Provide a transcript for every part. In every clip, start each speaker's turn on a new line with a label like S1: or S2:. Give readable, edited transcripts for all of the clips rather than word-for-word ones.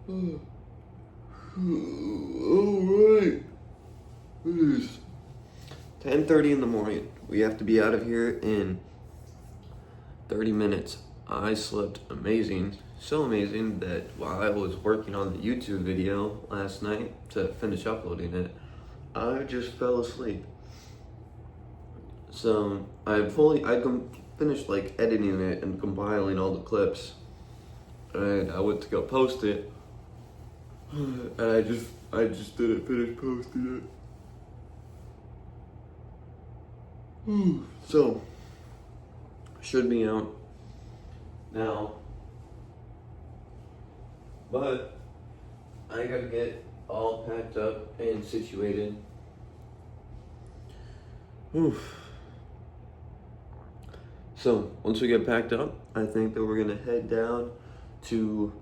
S1: Alright. It is 10:30 in the morning. We have to be out of here in 30 minutes. I slept amazing. So amazing that while I was working on the YouTube video last night to finish uploading it, I just fell asleep. So I finished like editing it and compiling all the clips, and I went to go post it, and I just didn't finish posting it. So should be out now, but I gotta get all packed up and situated. Oof. So once we get packed up, I think that we're gonna head down to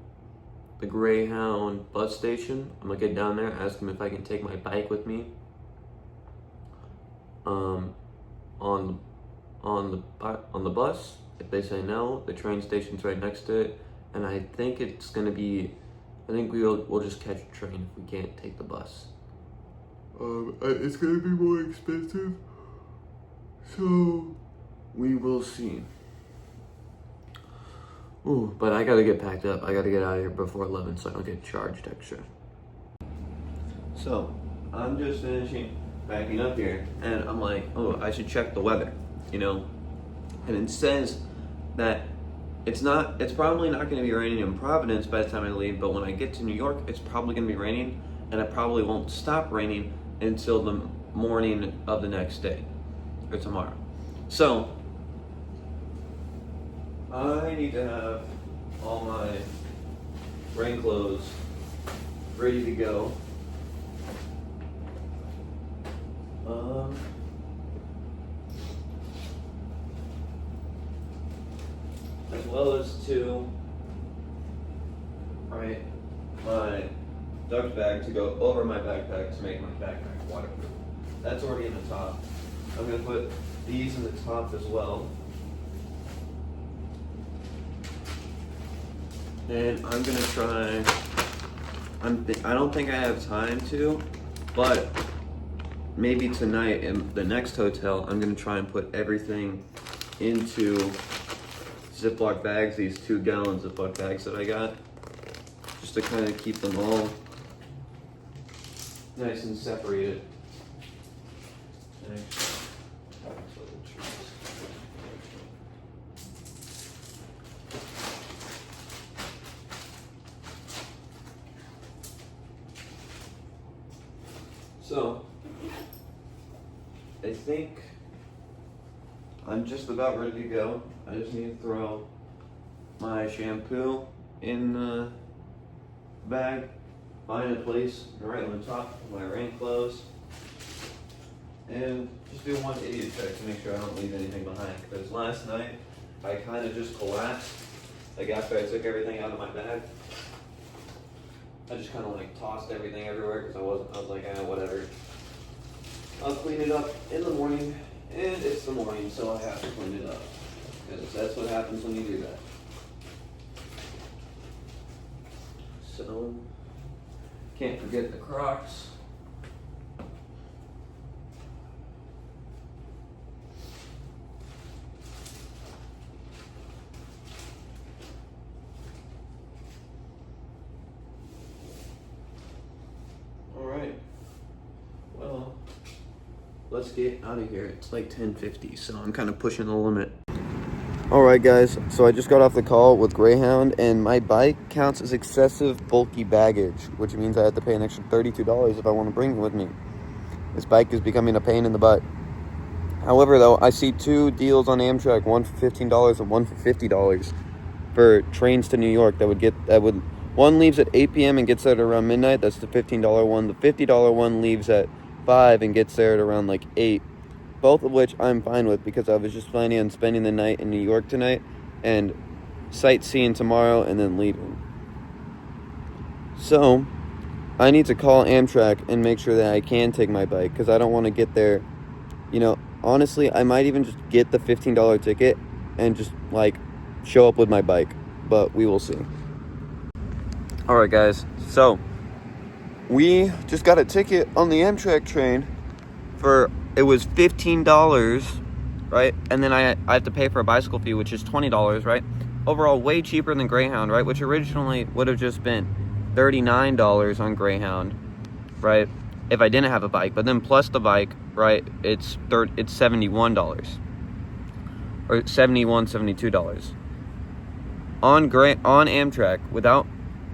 S1: the Greyhound bus station. I'm gonna get down there, ask them if I can take my bike with me. On the bus. If they say no, the train station's right next to it, and I think we'll just catch a train if we can't take the bus. It's gonna be more expensive, so we will see. Ooh, but I gotta get packed up. I gotta get out of here before 11 so I don't get charged extra. So I'm just finishing packing up here, and I'm like, oh, I should check the weather, And it says that it's probably not going to be raining in Providence by the time I leave, but when I get to New York, it's probably going to be raining, and it probably won't stop raining until the morning of the next day, or tomorrow. So I need to have all my rain clothes ready to go. As well as my duck bag to go over my backpack to make my backpack waterproof. That's already in the top. I'm gonna put these in the top as well. And I'm gonna try, I don't think I have time to, but maybe tonight in the next hotel, I'm gonna try and put everything into Ziploc bags, these 2-gallon Ziploc bags that I got, just to kind of keep them all nice and separated. So, I think I'm just about ready to go. I just need to throw my shampoo in the bag, find a place right on the top of my rain clothes, and just do one idiot check to make sure I don't leave anything behind. Because last night, I kind of just collapsed. Like after I took everything out of my bag, I just kind of like tossed everything everywhere because I was like, whatever. I'll clean it up in the morning, and it's the morning, so I have to clean it up. Because that's what happens when you do that. So, can't forget the Crocs. Alright. Well, let's get out of here. It's like 10:50, so I'm kind of pushing the limit. Alright guys, so I just got off the call with Greyhound, and my bike counts as excessive bulky baggage, which means I have to pay an extra $32 if I want to bring it with me. This bike is becoming a pain in the butt. However though, I see 2 deals on Amtrak, one for $15 and one for $50 for trains to New York one leaves at 8 p.m. and gets there at around midnight. That's the $15 one. The $50 one leaves at 5 and gets there at around like 8. Both of which I'm fine with because I was just planning on spending the night in New York tonight and sightseeing tomorrow and then leaving. So I need to call Amtrak and make sure that I can take my bike because I don't want to get there. Honestly, I might even just get the $15 ticket and just like show up with my bike, but we will see. All right, guys. So we just got a ticket on the Amtrak train it was $15, right? And then I have to pay for a bicycle fee, which is $20, right? Overall, way cheaper than Greyhound, right? Which originally would have just been $39 on Greyhound, right? If I didn't have a bike, but then plus the bike, right? It's $71 or $72. On Amtrak without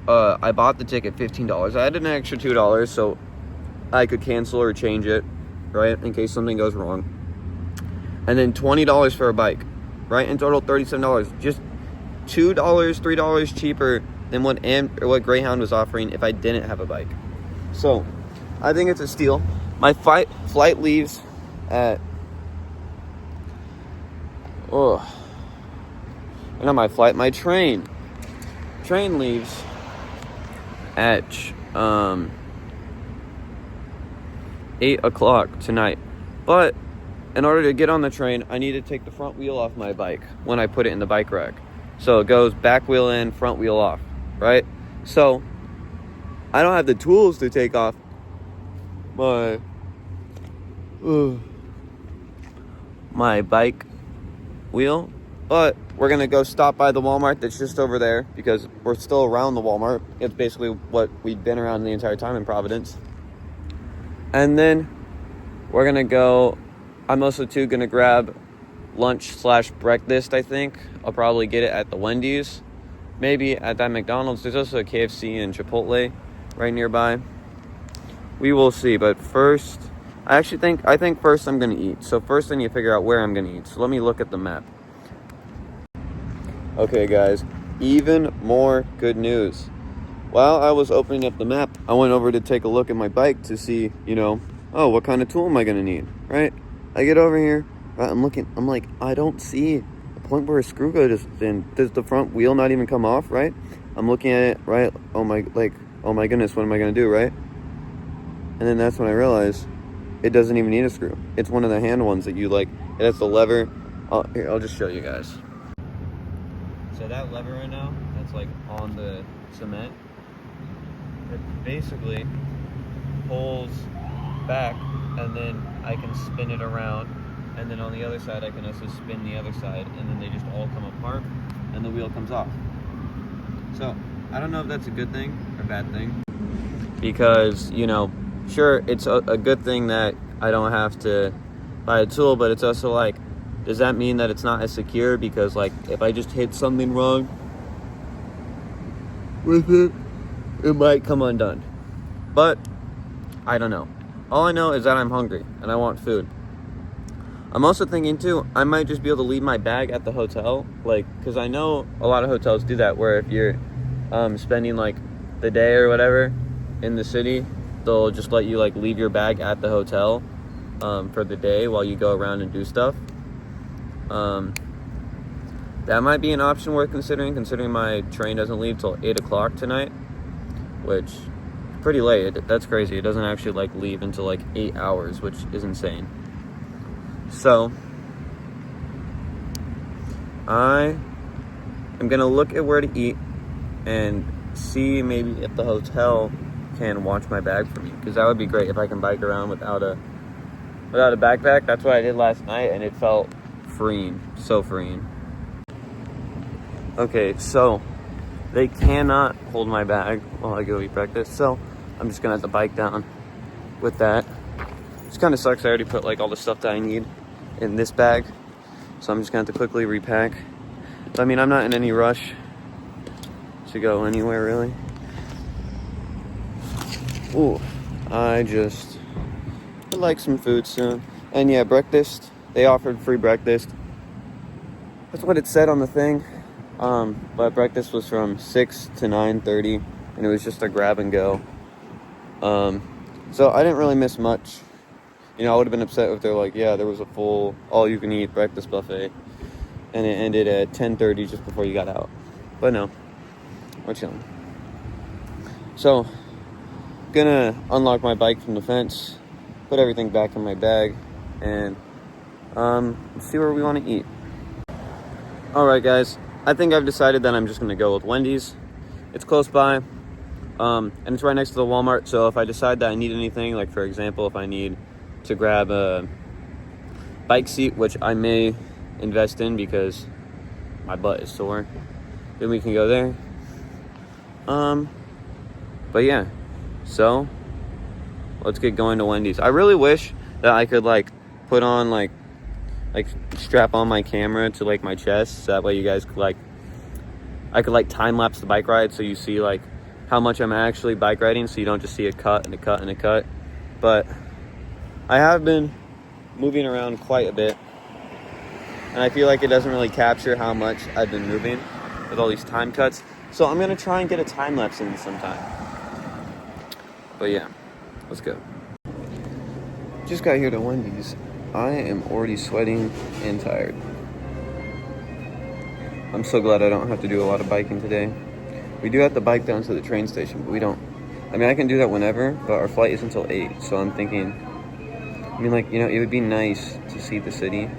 S1: I bought the ticket $15. I had an extra $2 so I could cancel or change it, right, in case something goes wrong. And then $20 for a bike, right? In total $37. Just $2, $3 cheaper than what Greyhound was offering if I didn't have a bike. So I think it's a steal. My flight leaves at not my flight, my train leaves at 8 o'clock tonight. But in order to get on the train, I need to take the front wheel off my bike when I put it in the bike rack. So it goes back wheel in, front wheel off, right? So I don't have the tools to take off my bike wheel, but we're gonna go stop by the Walmart that's just over there because we're still around the Walmart. It's basically what we've been around the entire time in Providence. And then we're gonna go, I'm also too gonna grab lunch/breakfast. I think I'll probably get it at the Wendy's, maybe at that McDonald's. There's also a KFC and Chipotle right nearby. We will see, but first I think first I'm gonna eat. So first I need to figure out where I'm gonna eat. So let me look at the map. Okay, guys, even more good news. While I was opening up the map, I went over to take a look at my bike to see, what kind of tool am I going to need, right? I get over here, right, I'm like, I don't see a point where a screw goes in. Does the front wheel not even come off, right? I'm looking at it, right? Oh my goodness, what am I going to do, right? And then that's when I realized it doesn't even need a screw. It's one of the hand ones that you it has the lever. Here, I'll just show you guys. So that lever right now, that's on the cement, it basically pulls back, and then I can spin it around, and then on the other side I can also spin the other side, and then they just all come apart and the wheel comes off. So I don't know if that's a good thing or bad thing, because sure, it's a good thing that I don't have to buy a tool, but it's also does that mean that it's not as secure? Because if I just hit something wrong with it might come undone. But I don't know. All I know is that I'm hungry and I want food. I'm also thinking too, I might just be able to leave my bag at the hotel, because I know a lot of hotels do that, where if you're spending the day or whatever in the city, they'll just let you leave your bag at the hotel for the day while you go around and do stuff. That might be an option worth considering my train doesn't leave till 8 o'clock tonight, which is pretty late. That's crazy. It doesn't actually leave until 8 hours, which is insane. So I am gonna look at where to eat and see maybe if the hotel can watch my bag for me, because that would be great if I can bike around without a backpack. That's what I did last night, and it felt freeing, so freeing. Okay, so they cannot hold my bag while I go eat breakfast, so I'm just gonna have to bike down with that. It kind of sucks. I already put all the stuff that I need in this bag, so I'm just gonna have to quickly repack. But I mean, I'm not in any rush to go anywhere really. Ooh, I'd like some food soon. And yeah, breakfast, they offered free breakfast. That's what it said on the thing. But breakfast was from 6 to 9:30, and it was just a grab and go. So I didn't really miss much. I would have been upset if they're there was a full all-you-can-eat breakfast buffet, and it ended at 10:30 just before you got out. But no, we're chilling. So, gonna unlock my bike from the fence, put everything back in my bag, and see where we want to eat. All right, guys. I think I've decided that I'm just gonna go with Wendy's. It's close by. And it's right next to the Walmart, so if I decide that I need anything, like for example, if I need to grab a bike seat, which I may invest in because my butt is sore, then we can go there. But yeah, so let's get going to Wendy's. I really wish that I could like put on like strap on my camera to like my chest, so that way you guys could like, I could like time lapse the bike ride, so you see like how much I'm actually bike riding, so you don't just see a cut and a cut and a cut. But I have been moving around quite a bit, and I feel like it doesn't really capture how much I've been moving with all these time cuts. So I'm gonna try and get a time lapse in sometime. But yeah, let's go. Just got here to Wendy's. I am already sweating and tired. I'm so glad I don't have to do a lot of biking today. We do have to bike down to the train station, but we don't. I mean, I can do that whenever, but our flight is until 8, so I'm thinking, I mean, like, you know, it would be nice to see the city.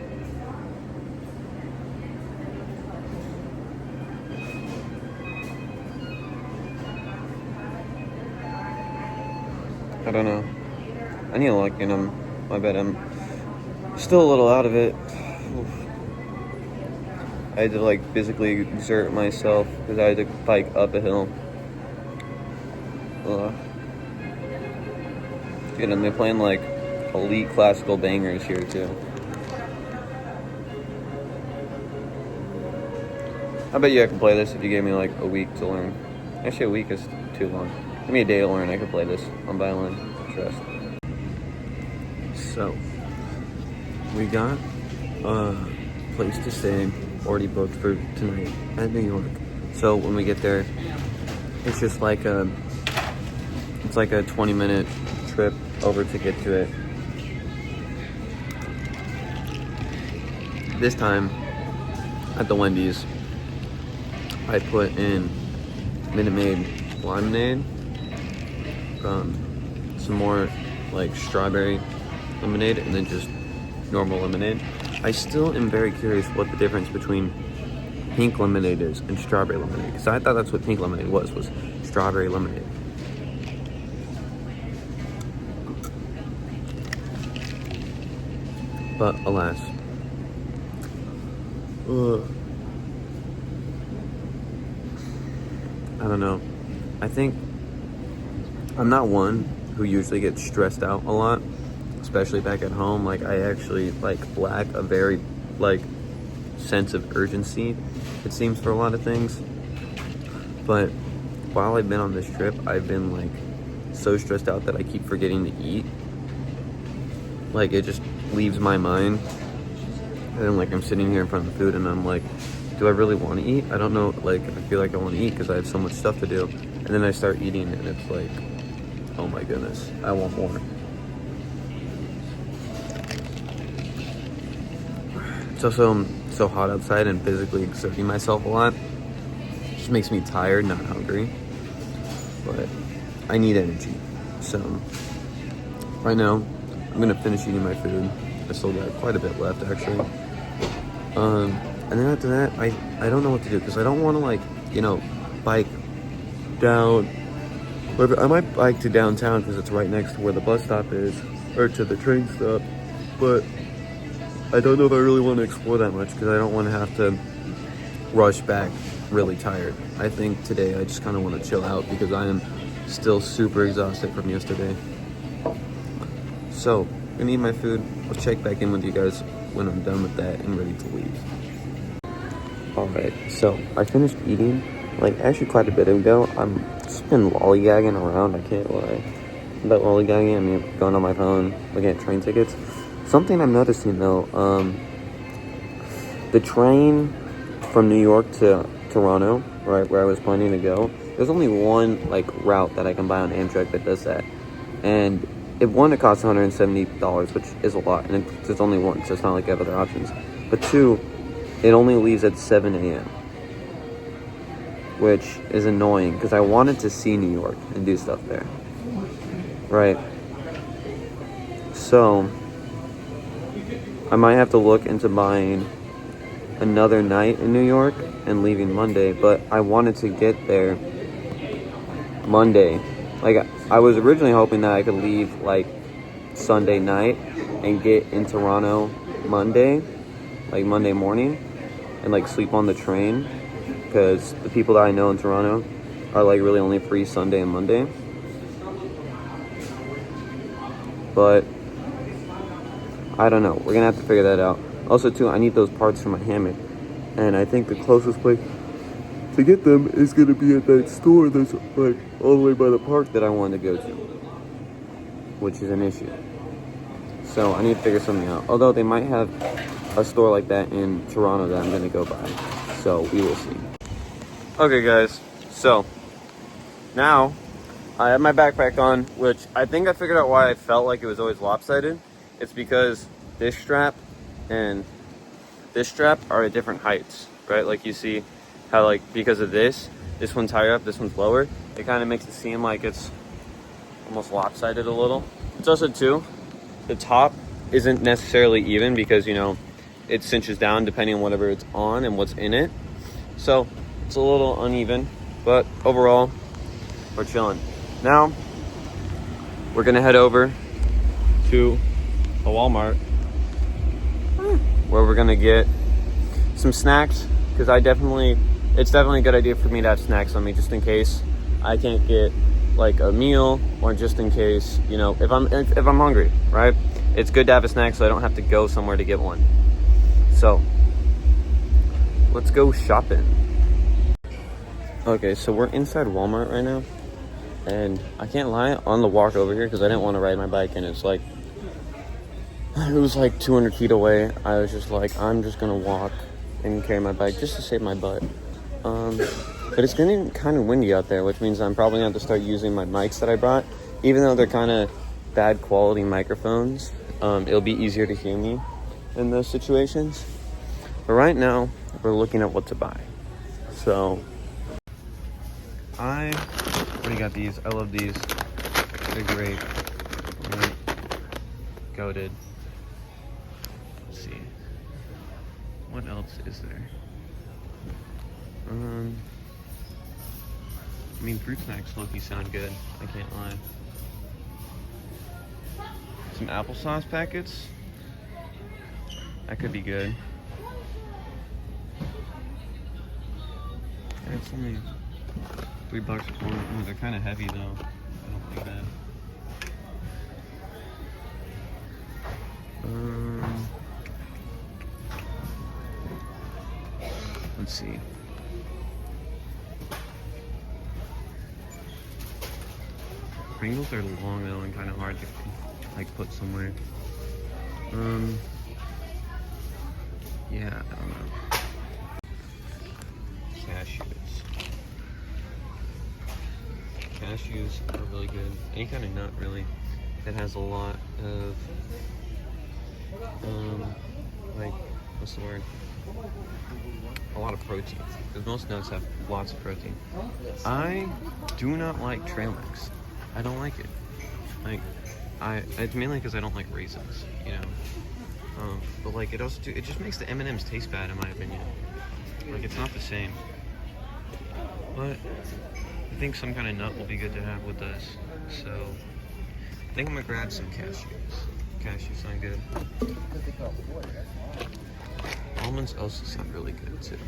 S1: I don't know. I need to look in them. I bet I'm still a little out of it. Oof. I had to like physically exert myself because I had to bike up a hill. Dude, and they're playing like elite classical bangers here too. I bet you I could play this if you gave me like a week to learn. Actually, a week is too long. Give me a day to learn, I could play this on violin. Trust. So, we got a place to stay already booked for tonight at New York. So when we get there, it's just like a 20-minute trip over to get to it. This time at the Wendy's, I put in Minute Maid lemonade, some more like strawberry lemonade, and then just normal lemonade. I still am very curious what the difference between pink lemonade is and strawberry lemonade, because I thought that's what pink lemonade was strawberry lemonade. But alas, I don't know. I think I'm not one who usually gets stressed out a lot, especially back at home. Like, I actually like lack a very like sense of urgency, it seems, for a lot of things. But while I've been on this trip, I've been like so stressed out that I keep forgetting to eat. Like, it just leaves my mind, and then like I'm sitting here in front of the food and I'm like, do I really want to eat? I don't know. Like, I feel like I want to eat because I have so much stuff to do, and then I start eating and it's like, oh my goodness, I want more. It's also so hot outside, and physically exerting myself a lot just makes me tired, not hungry. But I need energy. So right now, I'm gonna finish eating my food. I still got quite a bit left, actually. And then after that, I don't know what to do, because I don't want to, like, you know, bike down. I might bike to downtown because it's right next to where the bus stop is, or to the train stop. But I don't know if I really want to explore that much, because I don't want to have to rush back really tired. I think today I just kind of want to chill out because I am still super exhausted from yesterday. So, I'm gonna eat my food. I'll check back in with you guys when I'm done with that and ready to leave. Alright, so I finished eating, like, actually quite a bit ago. I'm just been lollygagging around, I can't lie. About lollygagging, I mean, going on my phone, looking at train tickets. Something I'm noticing, though, the train from New York to Toronto, right, where I was planning to go, there's only one, like, route that I can buy on Amtrak that does that. And it costs $170, which is a lot, and it's only one, so it's not like I have other options. But two, it only leaves at 7 a.m., which is annoying, because I wanted to see New York and do stuff there, right? So I might have to look into buying another night in New York and leaving Monday, but I wanted to get there Monday. Like, I was originally hoping that I could leave like Sunday night and get in Toronto Monday, like Monday morning, and like sleep on the train, because the people that I know in Toronto are like really only free Sunday and Monday. But I don't know. We're gonna have to figure that out. Also, too, I need those parts for my hammock, and I think the closest place to get them is gonna be at that store that's like all the way by the park that I wanted to go to, which is an issue. So I need to figure something out. Although they might have a store like that in Toronto that I'm gonna go by. So we will see. Okay, guys. So now I have my backpack on, which I think I figured out why I felt like it was always lopsided. It's because this strap and this strap are at different heights, right? Like you see how, like, because of this one's higher up, this one's lower. It kind of makes it seem like it's almost lopsided a little. It's also, too, the top isn't necessarily even because, you know, it cinches down depending on whatever it's on and what's in it. So it's a little uneven, but overall, we're chilling. Now, we're gonna head over to a Walmart where we're gonna get some snacks, because it's definitely a good idea for me to have snacks on me, just in case I can't get like a meal, or just in case, you know, if I'm hungry, right? It's good to have a snack so I don't have to go somewhere to get one. So let's go shopping. Okay, so we're inside Walmart right now, and I can't lie, on the walk over here, because I didn't want to ride my bike, and it was like 200 feet away. I was just like, I'm just gonna walk and carry my bike just to save my butt. But it's getting kind of windy out there, which means I'm probably gonna have to start using my mics that I brought. Even though they're kind of bad quality microphones, it'll be easier to hear me in those situations. But right now, we're looking at what to buy. So I already got these. I love these. They're great. Goated. Let's see. What else is there? I mean, fruit snacks low-key sound good. I can't lie. Some applesauce packets. That could be good. Yeah, it's only $3 for one. Ooh, they're kind of heavy though. I don't think that. Let's see. Pringles are long though and kind of hard to like put somewhere. Yeah, I don't know. Cashews are really good. Any kind of nut really that has a lot of like, what's the word? A lot of protein. Because most nuts have lots of protein. I do not like trail mix. I don't like it. Like, it's mainly because I don't like raisins, you know. But like, it just makes the M&Ms taste bad in my opinion. Like, it's not the same. But I think some kind of nut will be good to have with this. So I think I'm gonna grab some cashews. Cashews sound good. Almonds also sound really good too.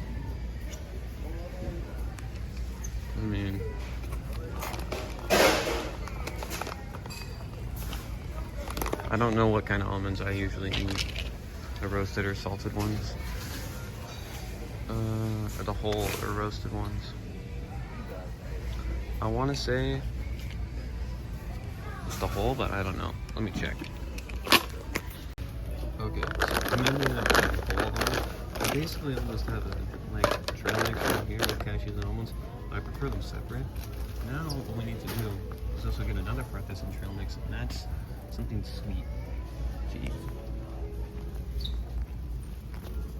S1: I mean, I don't know what kind of almonds I usually eat. The roasted or salted ones. Or the whole or roasted ones. I want to say it's the whole, but I don't know. Let me check. Okay, so I'm in the whole one. I basically almost have a like trail mix right here with cashews and almonds. I prefer them separate. Now what we need to do is also get another part that's in trail mix, and that's something sweet to eat.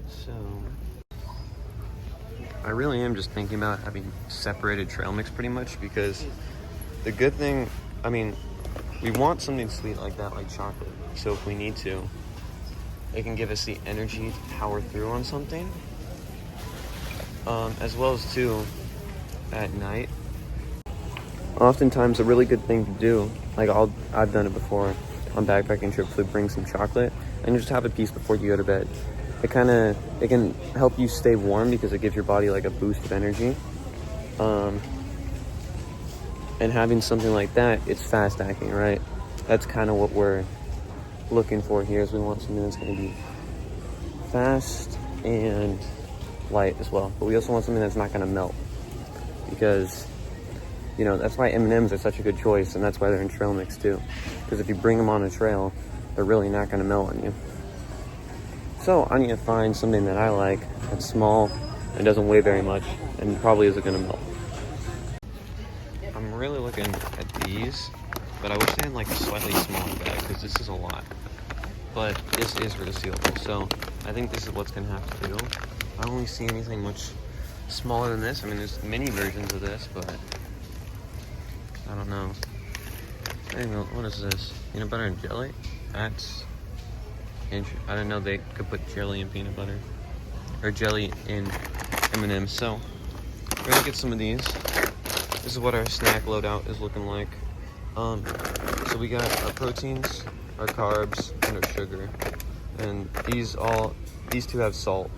S1: So I really am just thinking about having separated trail mix pretty much, because the good thing, I mean, we want something sweet like that, like chocolate. So if we need to, it can give us the energy to power through on something. As well as too, at night, oftentimes a really good thing to do, like I've done it before on backpacking trips, would bring some chocolate and just have a piece before you go to bed. It can help you stay warm because it gives your body like a boost of energy. And having something like that, it's fast acting, right? That's kind of what we're looking for here, is we want something that's going to be fast and light as well. But we also want something that's not going to melt, because, you know, that's why M&Ms are such a good choice, and that's why they're in trail mix too. Because if you bring them on a trail, they're really not going to melt on you. So I need to find something that I like, that's small and doesn't weigh very much, and probably isn't going to melt. I'm really looking at these, but I wish they had like a slightly smaller bag, because this is a lot. But this is resealable, so I think this is what's going to have to do. I don't really see anything much smaller than this. I mean, there's mini versions of this, but I don't know. Anyway, what is this? Peanut butter and jelly? That's interesting. I didn't know they could put jelly in peanut butter, or jelly in M&Ms. So we're gonna get some of these. This is what our snack loadout is looking like. So we got our proteins, our carbs, and our sugar, and these two have salt.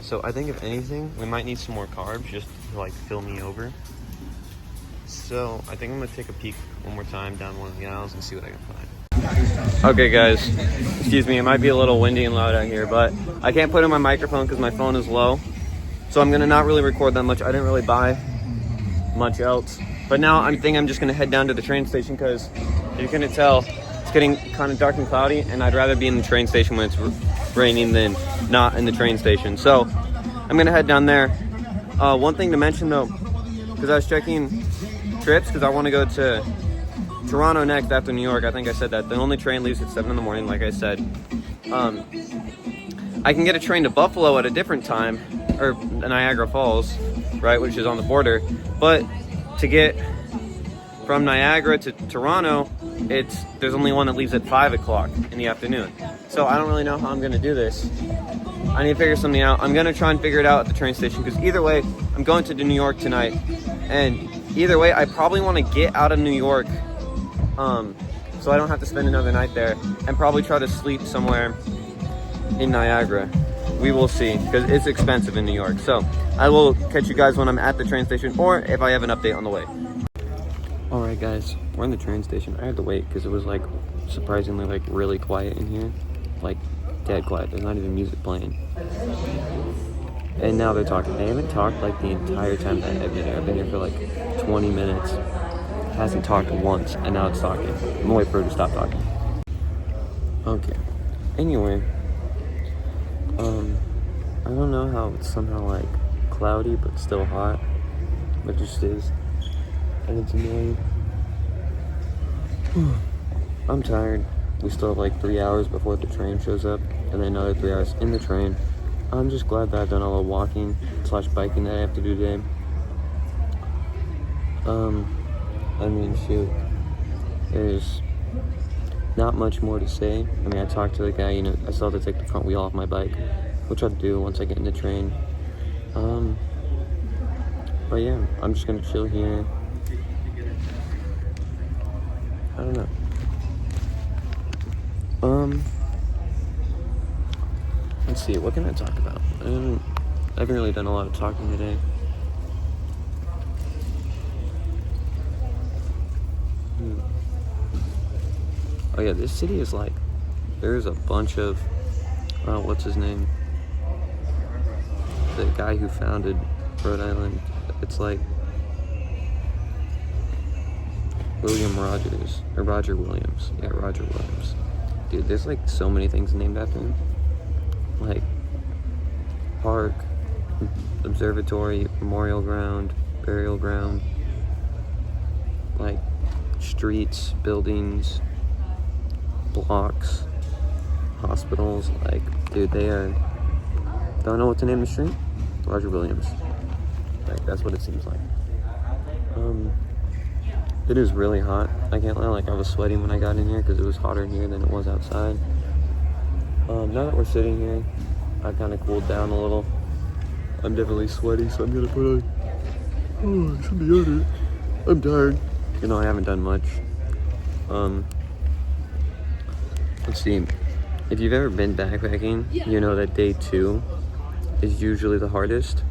S1: So I think if anything, we might need some more carbs just to like fill me over. So I think I'm gonna take a peek one more time down one of the aisles and see what I can find. Okay guys, excuse me, it might be a little windy and loud out here, but I can't put in my microphone because my phone is low. So I'm gonna not really record that much. I didn't really buy much else. But now I'm just gonna head down to the train station, because you're gonna tell it's getting kind of dark and cloudy, and I'd rather be in the train station when it's raining than not in the train station. So I'm gonna head down there. One thing to mention though, because I was checking trips, because I want to go to Toronto next after New York. I think I said that. The only train leaves at 7 in the morning, like I said. I can get a train to Buffalo at a different time, or Niagara Falls, right, which is on the border. But to get from Niagara to Toronto, there's only one that leaves at 5 o'clock in the afternoon. So I don't really know how I'm going to do this. I need to figure something out. I'm going to try and figure it out at the train station, because either way, I'm going to New York tonight. And either way, I probably want to get out of New York, so I don't have to spend another night there, and probably try to sleep somewhere in Niagara. We will see, because it's expensive in New York. So I will catch you guys when I'm at the train station, or if I have an update on the way. All right guys, we're in the train station. I had to wait because it was like surprisingly like really quiet in here, like dead quiet. There's not even music playing. And now they're talking. They haven't talked like the entire time that I've been here. I've been here for like 20 minutes. It hasn't talked once, and now it's talking. I'm gonna wait for her to stop talking. Okay. Anyway, I don't know how it's somehow like cloudy but still hot. It just is. And it's annoying. I'm tired. We still have like 3 hours before the train shows up, and then another 3 hours in the train. I'm just glad that I've done all the walking / biking that I have to do today. I mean, shoot, there's not much more to say. I mean, I talked to the guy, you know, I still have to take the front wheel off my bike, which I'll do once I get in the train. But yeah, I'm just gonna chill here. I don't know. Let's see, what can I talk about? I haven't really done a lot of talking today. Oh yeah, this city is like, there's a bunch of, what's his name? The guy who founded Rhode Island. It's like William Rogers, or Roger Williams. Yeah, Roger Williams. Dude, there's like so many things named after him. Like park, observatory, memorial ground, burial ground, like streets, buildings, blocks, hospitals. Like, dude, they are, don't know what to name the street? Roger Williams. Like, that's what it seems like. It is really hot. I can't lie, like I was sweating when I got in here because it was hotter in here than it was outside. Now that we're sitting here, I kind of cooled down a little. I'm definitely sweaty, so I'm gonna put on, oh, it should be under. I'm tired. I haven't done much. Let's see. If you've ever been backpacking, you know that day 2 is usually the hardest.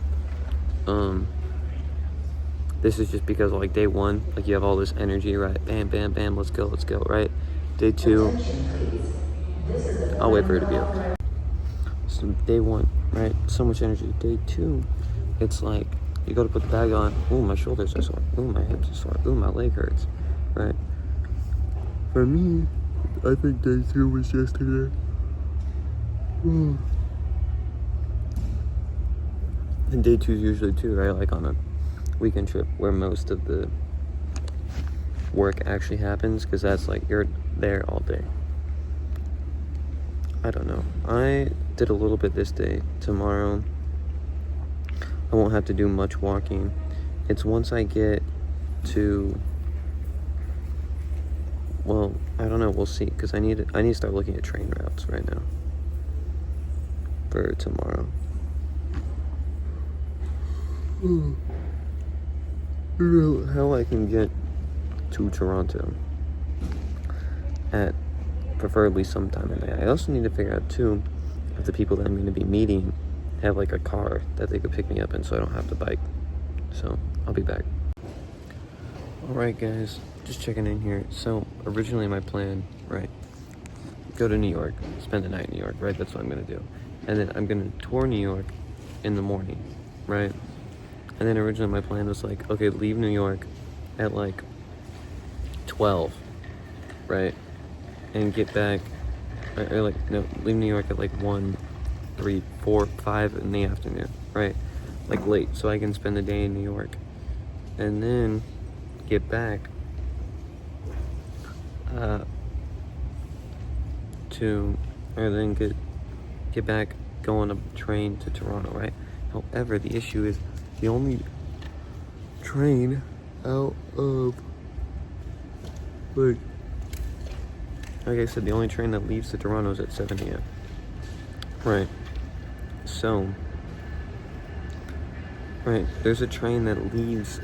S1: This is just because like day 1, like you have all this energy, right? Bam, bam, bam, let's go, right? Day 2, I'll wait for it to be over. So day 1, right? So much energy. Day 2, it's like you go to put the bag on. Ooh, my shoulders are sore. Ooh, my hips are sore. Ooh, my leg hurts. Right? For me, I think day 2 was yesterday. And day 2 is usually too, right? Like on a weekend trip where most of the work actually happens, because that's like you're there all day. I don't know. I did a little bit this day. Tomorrow, I won't have to do much walking. It's once I get to, well, I don't know. We'll see, because I need to start looking at train routes right now for tomorrow. How I can get to Toronto at preferably sometime at night. I also need to figure out too if the people that I'm going to be meeting have like a car that they could pick me up in, so I don't have to bike. So I'll be back. Alright guys, just checking in here. So originally my plan, right, go to New York, spend the night in New York, right? That's what I'm going to do. And then I'm going to tour New York in the morning, right? And then originally my plan was like, okay, leave New York at like 12, right? And get back, or like, no, leave New York at like 1, 3, 4, 5 in the afternoon, right? Like late, so I can spend the day in New York. And then get back get back, go on a train to Toronto, right? However, the issue is the only train out of, like I said, the only train that leaves to Toronto is at 7 a.m. Right. So, right, there's a train that leaves,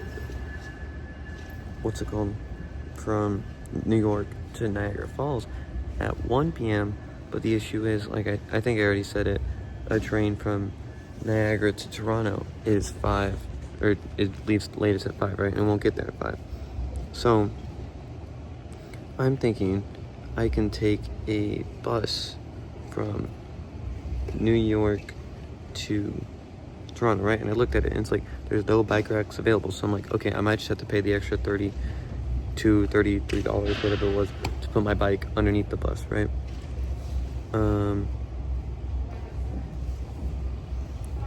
S1: what's it called, from New York to Niagara Falls at 1 p.m. But the issue is, like I think I already said it, a train from Niagara to Toronto is 5, or it leaves latest at 5, right? And won't get there at 5. So I'm thinking I can take a bus from New York to Toronto, right? And I looked at it and it's like there's no bike racks available. So I'm like, okay, I might just have to pay the extra $32, $33, whatever it was, to put my bike underneath the bus, right?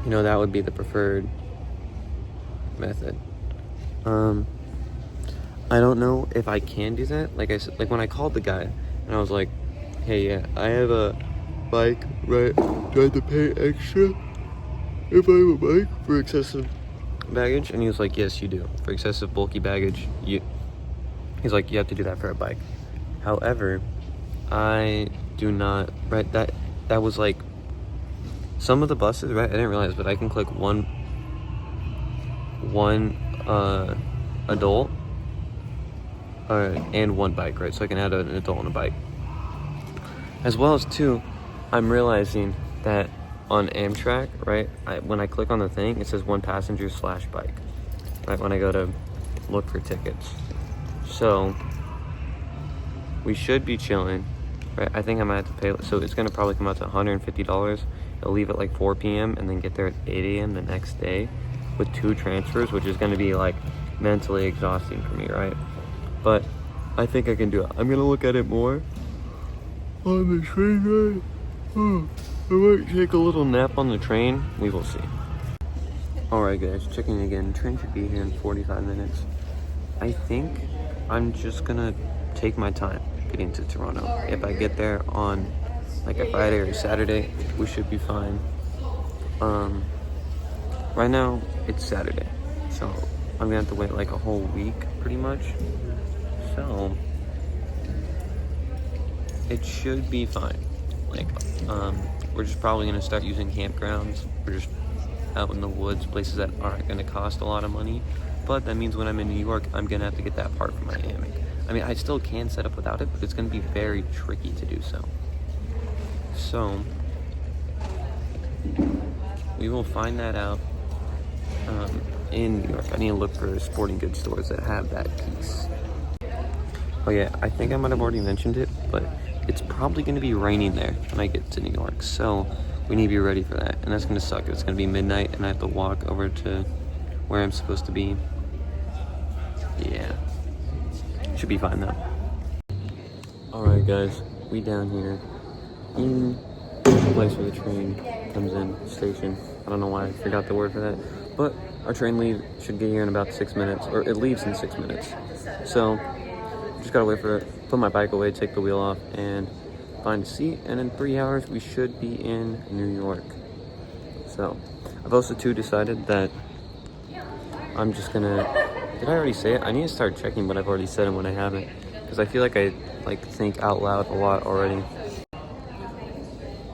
S1: That would be the preferred method. I don't know if I can do that. Like I said, like when I called the guy and I was like, hey, yeah, I have a bike, right? Do I have to pay extra if I have a bike for excessive baggage? And he was like, yes, you do. For excessive bulky baggage, he's like, you have to do that for a bike. However, I do not, right? That was like, some of the buses, right? I didn't realize, but I can click one adult and one bike, right? So I can add an adult and a bike. As well as two, I'm realizing that on Amtrak, right? When I click on the thing, it says one passenger / bike, right? When I go to look for tickets. So we should be chilling, right? I think I might have to pay, so it's gonna probably come out to $150. I'll leave at like 4 p.m. and then get there at 8 a.m. the next day with 2 transfers, which is gonna be like mentally exhausting for me, right? But I think I can do it. I'm gonna look at it more on the train ride. I might take a little nap on the train. We will see. Alright guys, checking again. Train should be here in 45 minutes. I think I'm just gonna take my time getting to Toronto. If I get there on like a Friday or a Saturday, we should be fine. Right now it's Saturday, so I'm gonna have to wait like a whole week pretty much. So it should be fine. Like, we're just probably gonna start using campgrounds. We're just out in the woods, places that aren't gonna cost a lot of money. but that means when I'm in New York, I'm gonna have to get that part from Miami. I mean, I still can set up without it, but it's gonna be very tricky to do so. So, we will find that out in New York. I need to look for sporting goods stores that have that piece. Oh yeah, I think I might have already mentioned it, but it's probably going to be raining there when I get to New York, so we need to be ready for that, and that's going to suck. It's going to be midnight, and I have to walk over to where I'm supposed to be. Yeah, should be fine though. Alright guys, we down here in the place where the train comes in, station. I don't know why I forgot the word for that, but our train should get here in about 6 minutes, or it leaves in 6 minutes. So, just gotta wait for it, put my bike away, take the wheel off, and find a seat, and in 3 hours we should be in New York. So, I've also too decided that I'm just gonna, did I already say it? I need to start checking what I've already said and what I haven't, because I feel like I think out loud a lot already.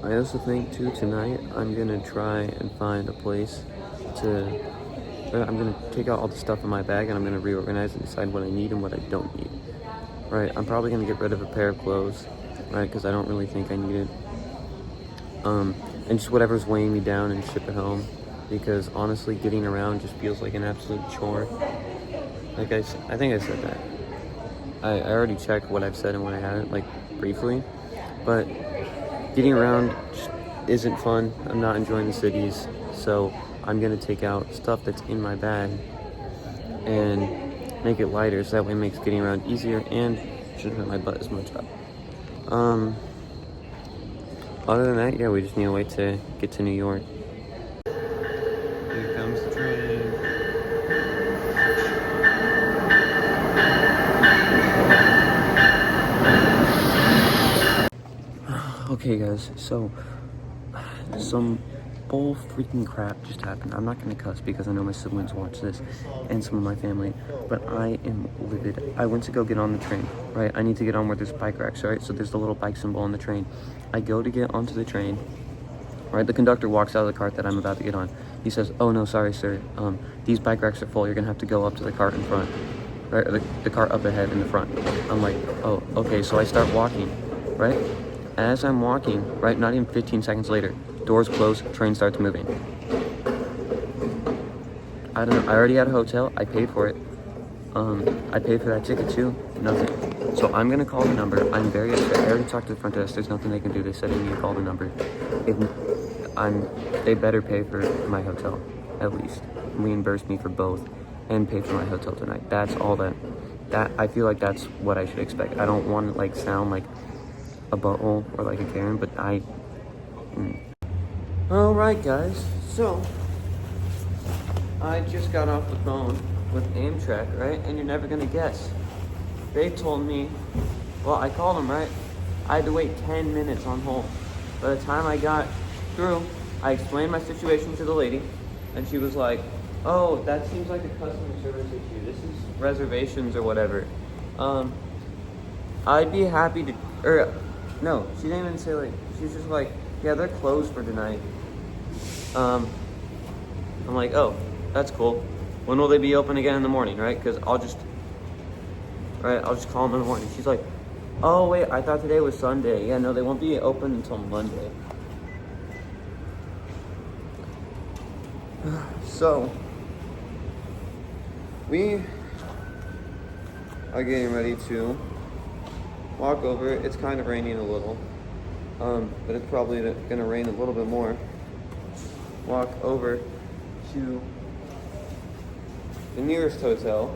S1: I also think too tonight I'm gonna try and find a place I'm gonna take out all the stuff in my bag and I'm gonna reorganize and decide what I need and what I don't need. Right, I'm probably gonna get rid of a pair of clothes, right, because I don't really think I need it. And just whatever's weighing me down and ship it home, because honestly getting around just feels like an absolute chore. Like I think I said that. I already checked what I've said and what I haven't, like briefly, but getting around just isn't fun. I'm not enjoying the cities, so I'm gonna take out stuff that's in my bag and make it lighter, so that way it makes getting around easier and shouldn't hurt my butt as much up. Other than that, yeah, we just need to wait to get to New York. Here comes the train. Okay guys, so some bull freaking crap just happened. I'm not gonna cuss because I know my siblings watch this and some of my family, but I am livid. I went to go get on the train, right? I need to get on where there's bike racks, right? So there's the little bike symbol on the train. I go to get onto the train, right? The conductor walks out of the cart that I'm about to get on. He says, "Oh no, sorry sir, these bike racks are full. You're gonna have to go up to the cart in front, right? Or the cart up ahead in the front." I'm like, "Oh, okay." So I start walking, right? As I'm walking, right, not even 15 seconds later, doors close, train starts moving. I don't know, I already had a hotel, I paid for it. I paid for that ticket too, nothing. So I'm gonna call the number. I'm very upset. I already talked to the front desk, there's nothing they can do. They said I need to call the number. They better pay for my hotel, at least. Reimburse me for both and pay for my hotel tonight. That's all that I feel like that's what I should expect. I don't want to like sound like a butthole or like a Karen, but Alright guys, so I just got off the phone with Amtrak, right? And you're never gonna guess. They told me, well, I called them, right? I had to wait 10 minutes on hold. By the time I got through, I explained my situation to the lady, and she was like, "Oh, that seems like a customer service issue. This is reservations or whatever. I'd be happy to," or no, she didn't even say like, she was just like, "Yeah, they're closed for tonight." I'm like, "Oh, that's cool. When will they be open again in the morning, right? Because I'll just call them in the morning." She's like, "Oh, wait, I thought today was Sunday. Yeah, no, they won't be open until Monday." So, we are getting ready to walk over. It's kind of raining a little, but it's probably gonna rain a little bit more. Walk over to the nearest hotel,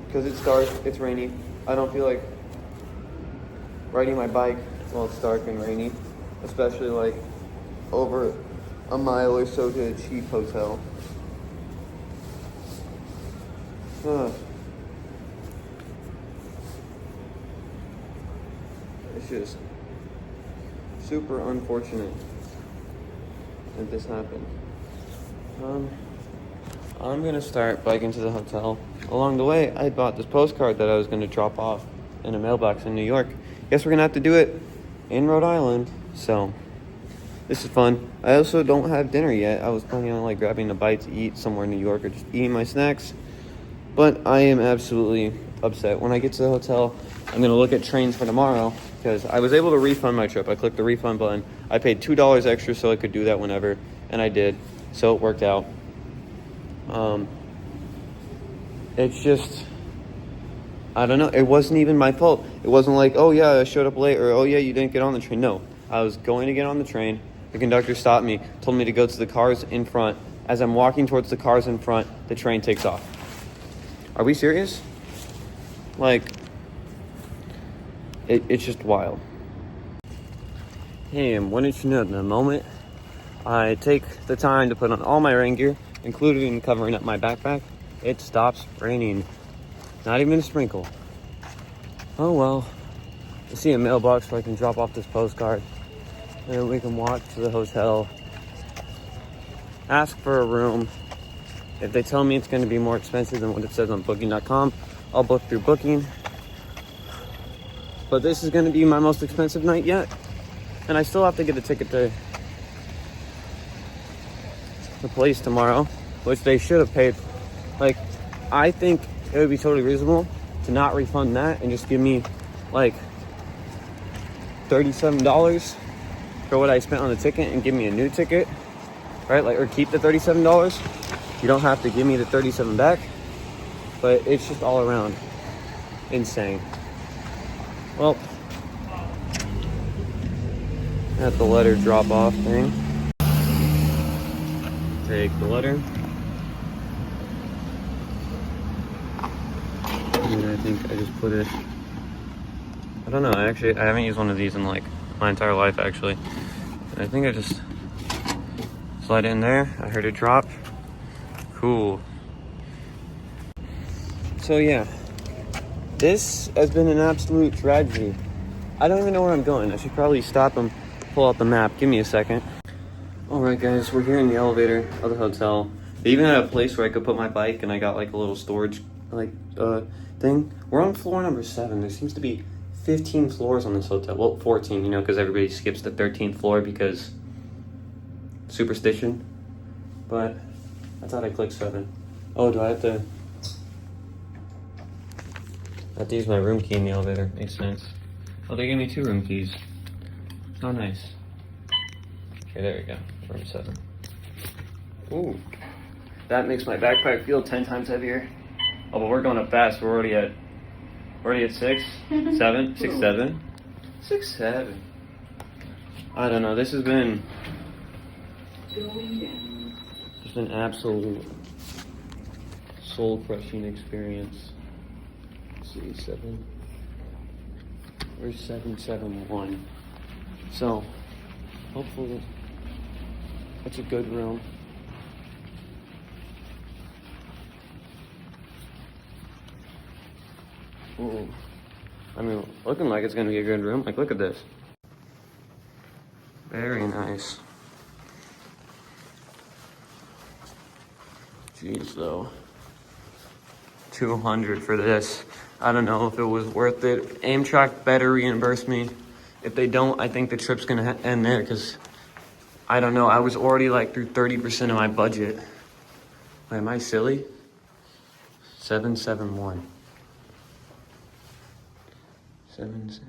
S1: because it's dark, it's rainy. I don't feel like riding my bike while it's dark and rainy, especially like over a mile or so to a cheap hotel. It's just super unfortunate that this happened. I'm gonna start biking to the hotel. Along the way, I bought this postcard that I was gonna drop off in a mailbox in New York. Guess we're gonna have to do it in Rhode Island. So, This is fun. I also don't have dinner yet. I was planning on like grabbing a bite to eat somewhere in New York or just eating my snacks. But I am absolutely upset. When I get to the hotel, I'm going to look at trains for tomorrow because I was able to refund my trip. I clicked the refund button. I paid $2 extra so I could do that whenever, and I did. So it worked out. It's just, I don't know. It wasn't even my fault. It wasn't like, oh yeah, I showed up late, or oh yeah, you didn't get on the train. No, I was going to get on the train. The conductor stopped me, told me to go to the cars in front. As I'm walking towards the cars in front, the train takes off. Are we serious? Like, it's just wild. Hey, and wanted you to know, the moment I take the time to put on all my rain gear, including covering up my backpack, it stops raining. Not even a sprinkle. Oh well. I see a mailbox where I can drop off this postcard. And then we can walk to the hotel. Ask for a room. If they tell me it's going to be more expensive than what it says on booking.com, I'll book through Booking. But this is going to be my most expensive night yet. And I still have to get a ticket to the place tomorrow, which they should have paid. Like, I think it would be totally reasonable to not refund that and just give me like $37 for what I spent on the ticket and give me a new ticket, right? Like, or keep the $37. You don't have to give me the $37 back, but it's just all around insane. Well, at the letter drop off thing, take the letter. And I think I just put it, I don't know, I haven't used one of these in like my entire life actually. And I think I just slide it in there. I heard it drop. Cool. So yeah, this has been an absolute tragedy. I don't even know where I'm going. I should probably stop and pull out the map. Give me a second. All right guys, we're here in the elevator of the hotel. They even had a place where I could put my bike, and I got like a little storage like thing. We're on floor number 7. There seems to be 15 floors on this hotel. Well, 14, you know, because everybody skips the 13th floor because superstition. But I thought I clicked 7. Oh, do I have to use my room key in the elevator? Makes sense. Oh, they gave me 2 room keys. Oh, nice. Okay, there we go. Room 7. Ooh. That makes my backpack feel 10 times heavier. Oh, but we're going up fast. We're already at 6, 7, 6, 7. 6, 7. I don't know. This has been just an absolute soul-crushing experience. Let's see, 7. Where's 771? So, hopefully, it's a good room. Ooh. I mean, looking like it's gonna be a good room. Like, look at this. Very nice. Jeez, though. $200 for this. I don't know if it was worth it. Amtrak better reimburse me. If they don't, I think the trip's gonna end there, because I don't know. I was already like through 30% of my budget. Wait, am I silly? 771. 76.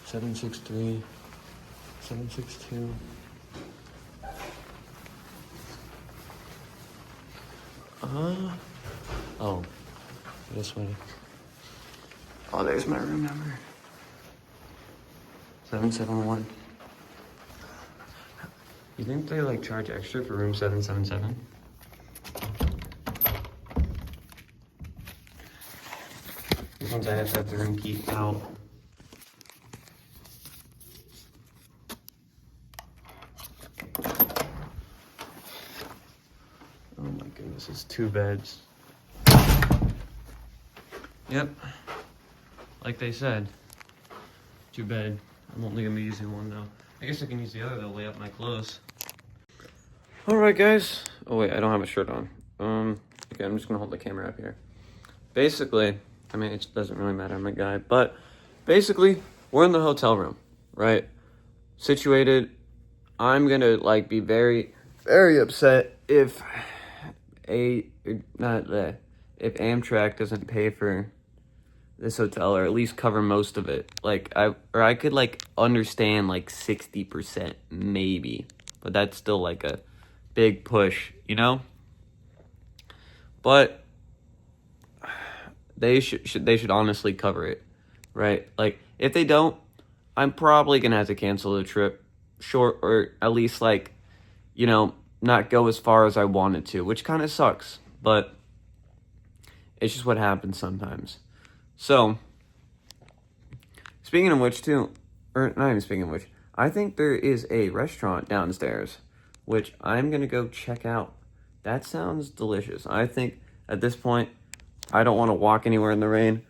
S1: 763. 762. Oh, this way. Oh, there's my room number. 771. You think they like charge extra for room 777? These ones I have to have the room key out. Oh my goodness, it's 2 beds. Yep, like they said, 2 bed. I'm only gonna be using one though. I guess I can use the other to lay up my clothes. All right, guys. Oh wait, I don't have a shirt on. Okay, I'm just gonna hold the camera up here. Basically, I mean, it doesn't really matter, I'm a guy, but basically, we're in the hotel room, right? situated, I'm gonna like be very, very upset if if Amtrak doesn't pay for this hotel, or at least cover most of it. Like I could like understand like 60% maybe, but that's still like a big push, you know? But they should honestly cover it, right? Like if they don't, I'm probably gonna have to cancel the trip short, or at least like, you know, not go as far as I wanted to, which kind of sucks, but it's just what happens sometimes. So, speaking of which too, or not even speaking of which, I think there is a restaurant downstairs, which I'm gonna go check out. That sounds delicious. I think at this point, I don't want to walk anywhere in the rain.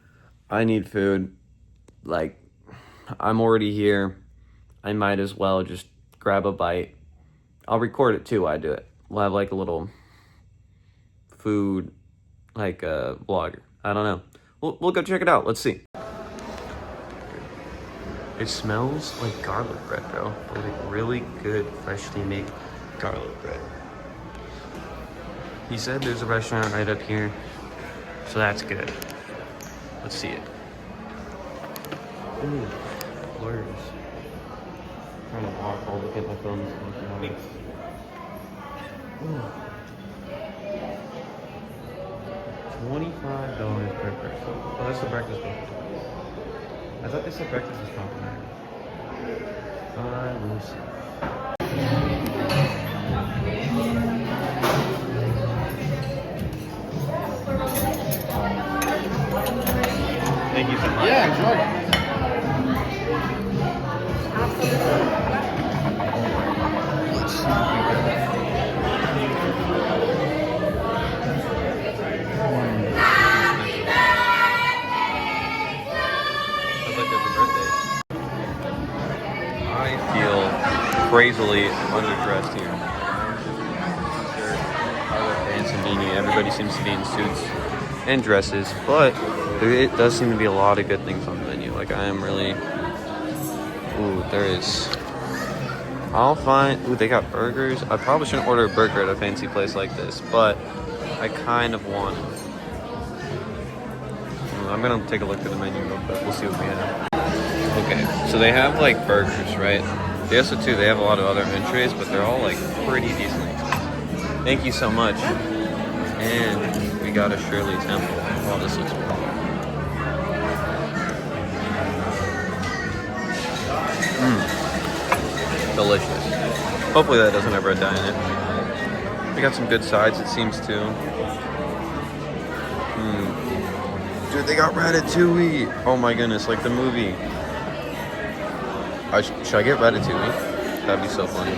S1: I need food. Like, I'm already here. I might as well just grab a bite. I'll record it too while I do it. We'll have like a little food, like a vlogger. I don't know. We'll go check it out. Let's see. It smells like garlic bread, bro. But like really good, freshly made garlic bread. He said there's a restaurant right up here, so that's good. Let's see it. Ooh, glorious. Trying to walk while looking at my phone. $25 per person. Oh, that's the breakfast buffet. I thought they said breakfast was complimentary. We'll see. Thank you so much.
S2: Yeah, enjoy it.
S1: I feel crazily underdressed here. I look fancy and beanie. Everybody seems to be in suits and dresses, but it does seem to be a lot of good things on the menu. Like I am really, there is. I'll find. They got burgers. I probably shouldn't order a burger at a fancy place like this, but I kind of want it. I'm gonna take a look at the menu real quick. We'll see what we have. Okay, so they have like burgers, right? They also too, they have a lot of other entrees, but they're all like pretty decently expensive. Thank you so much. And we got a Shirley Temple. Oh, this looks cool. Delicious. Hopefully that doesn't have red dye in it. They got some good sides, it seems too. Dude, they got ratatouille. Oh my goodness, like the movie. Should I get ratatouille? That'd be so funny.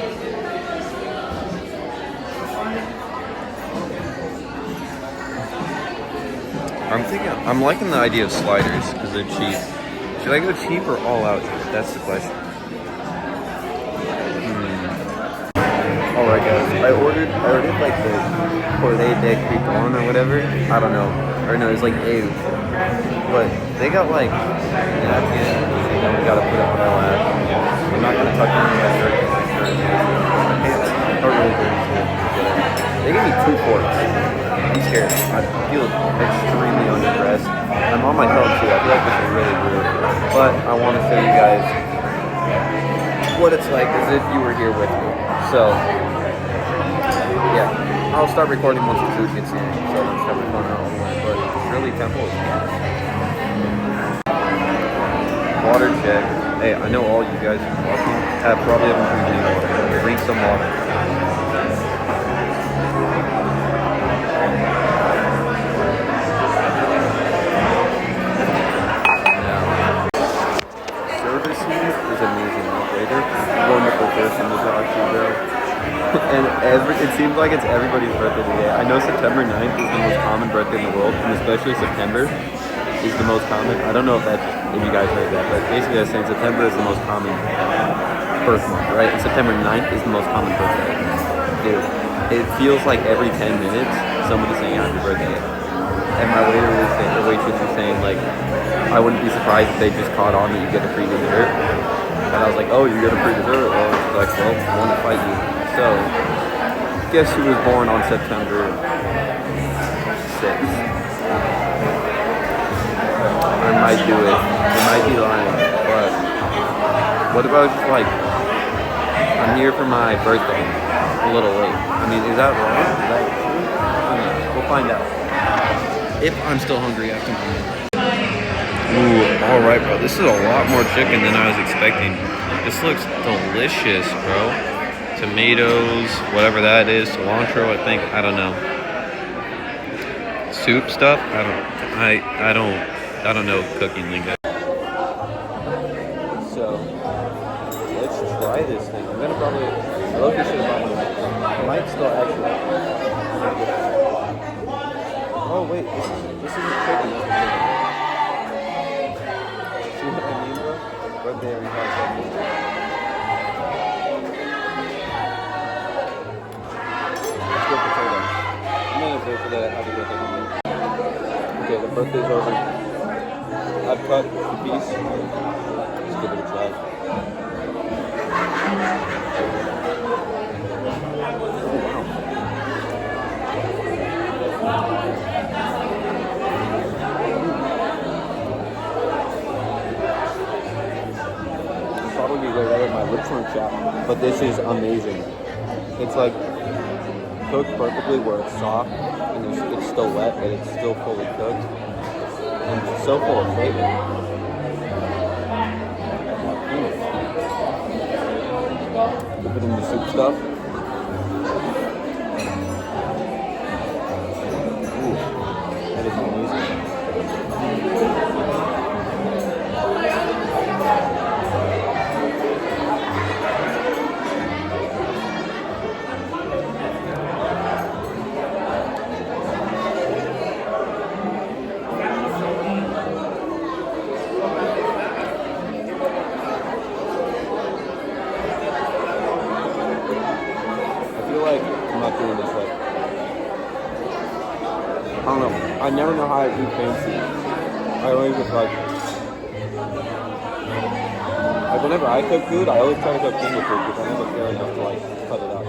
S1: I'm liking the idea of sliders because they're cheap. Should I go cheap or all out cheap? That's the question. Alright guys, I ordered like the Poulet de Creton or whatever. I don't know. Or no, it's like egg. But they got like napkins, and then we gotta put it on our lap. I'm not gonna touch any of my shirt because my shirt are really dirty too. They gave me 2 forks. I'm scared. I feel extremely underdressed. I'm on my phone too. I feel like this is really rude. But I want to show you guys what it's like as if you were here with me. So, yeah. I'll start recording once the food gets here. So I'm just having fun all the way. But Shirley Temple is nice. Water check. Hey, I know all you guys watching probably haven't drank any water. Drink some water. Service here is amazing. Later, wonderful person to talk to, bro. And it seems like it's everybody's birthday today. I know September 9th is the most common birthday in the world, and especially September is the most common. I don't know if you guys heard that, but basically I was saying September is the most common birth month, right? And September 9th is the most common birthday. Dude, it feels like every 10 minutes somebody's saying happy birthday. And my waitress was saying like, I wouldn't be surprised if they just caught on that you get a free dessert. And I was like, oh, you got a free dessert? Oh, she's like, well, I want to fight you. So, guess who was born on September 6th? I might do it. It might be lying, but what about just like, I'm here for my birthday, a little late. I mean, is that wrong? Is that true? I don't know. We'll find out. If I'm still hungry after morning. Ooh, alright, bro. This is a lot more chicken than I was expecting. This looks delicious, bro. Tomatoes, whatever that is, cilantro, I think. I don't know. Soup stuff? I don't know cooking lingo. So, let's try this thing. I'm gonna probably, I love this shit about it. I might still actually. Oh wait, this isn't chicken. See what I mean, bro? Right there, we have something. Let's go potato. I'm gonna go for the happy birthday moment. Okay, the birthday's over. I've cut the piece. Let's give it a try. Probably way better. My lips weren't chapped, but this is amazing. It's like cooked perfectly where it's soft and it's still wet, but it's still fully cooked. And it's so full of flavor. Dip it in the soup stuff. Ooh, that is amazing. I don't know. I never know how I eat fancy. I always just like whenever I cook food, I always try to cook finger food because I never care enough to like cut it up.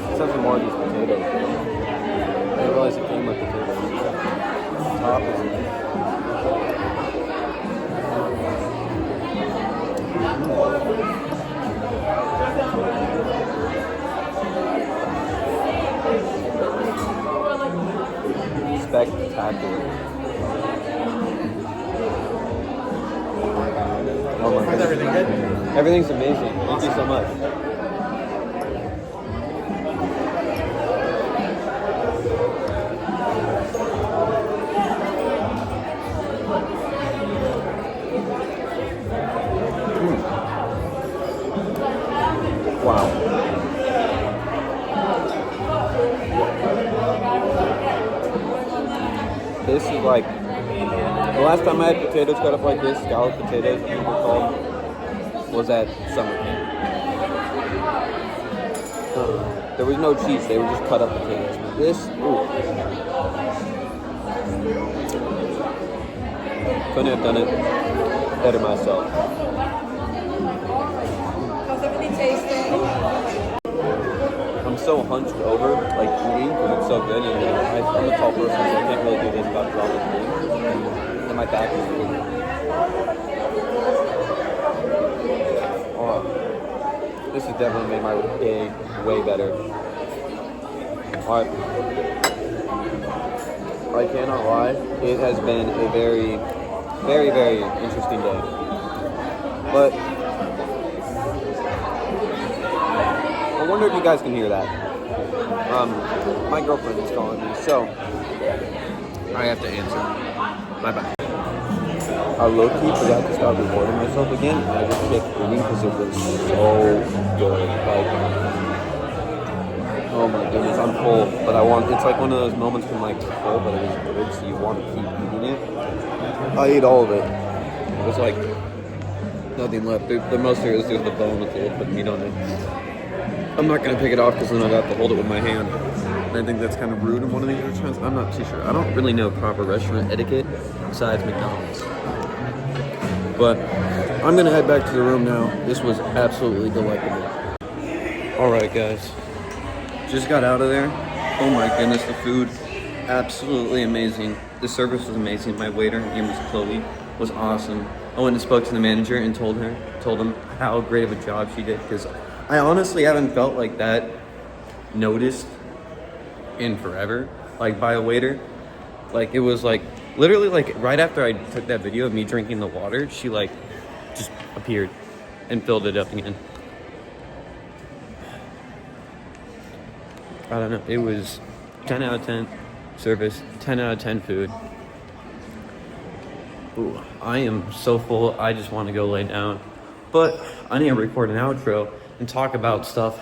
S1: Let's have some more of these potatoes. I didn't realize it came with potatoes. Top is spectacular. Oh my God. Is everything good? Everything's amazing. Thank you so much. Wow. This is like, the last time I had potatoes cut up like this, scalloped potatoes, I think they're called, was at summer camp. There was no cheese, they were just cut up potatoes. But this, ooh. Couldn't have done it better myself.
S2: How's everything tasting?
S1: I'm so hunched over, like eating, because it's so good, and I'm a tall person, so I can't really do this without dropping food. And my back is bleeding. Oh, this has definitely made my day way better. Alright. I cannot lie, it has been a very, very, very interesting day. But I wonder if you guys can hear that. My girlfriend is calling me, so I have to answer. Bye-bye. I low-key forgot to start recording myself again, and I just kept eating because it was so good. Like, oh my goodness, I'm full, but it's like one of those moments when like you're full, but it is good, so you want to keep eating it. I ate all of it. It was like nothing left. The most there is the bone with a little bit of meat on it. I'm not gonna pick it off because then I'd have to hold it with my hand. And I think that's kind of rude in one of these restaurants. I'm not too sure. I don't really know proper restaurant etiquette besides McDonald's. But I'm gonna head back to the room now. This was absolutely delightful. All right, guys. Just got out of there. Oh my goodness, the food, absolutely amazing. The service was amazing. My waiter, her name was Chloe, was awesome. I went and spoke to the manager and told him how great of a job she did, because I honestly haven't felt like that noticed in forever, like by a waiter. Like it was like literally like right after I took that video of me drinking the water, she like just appeared and filled it up again. I don't know, it was 10 out of 10 service, 10 out of 10 food. Ooh, I am so full, I just want to go lay down. But I need to record an outro and talk about stuff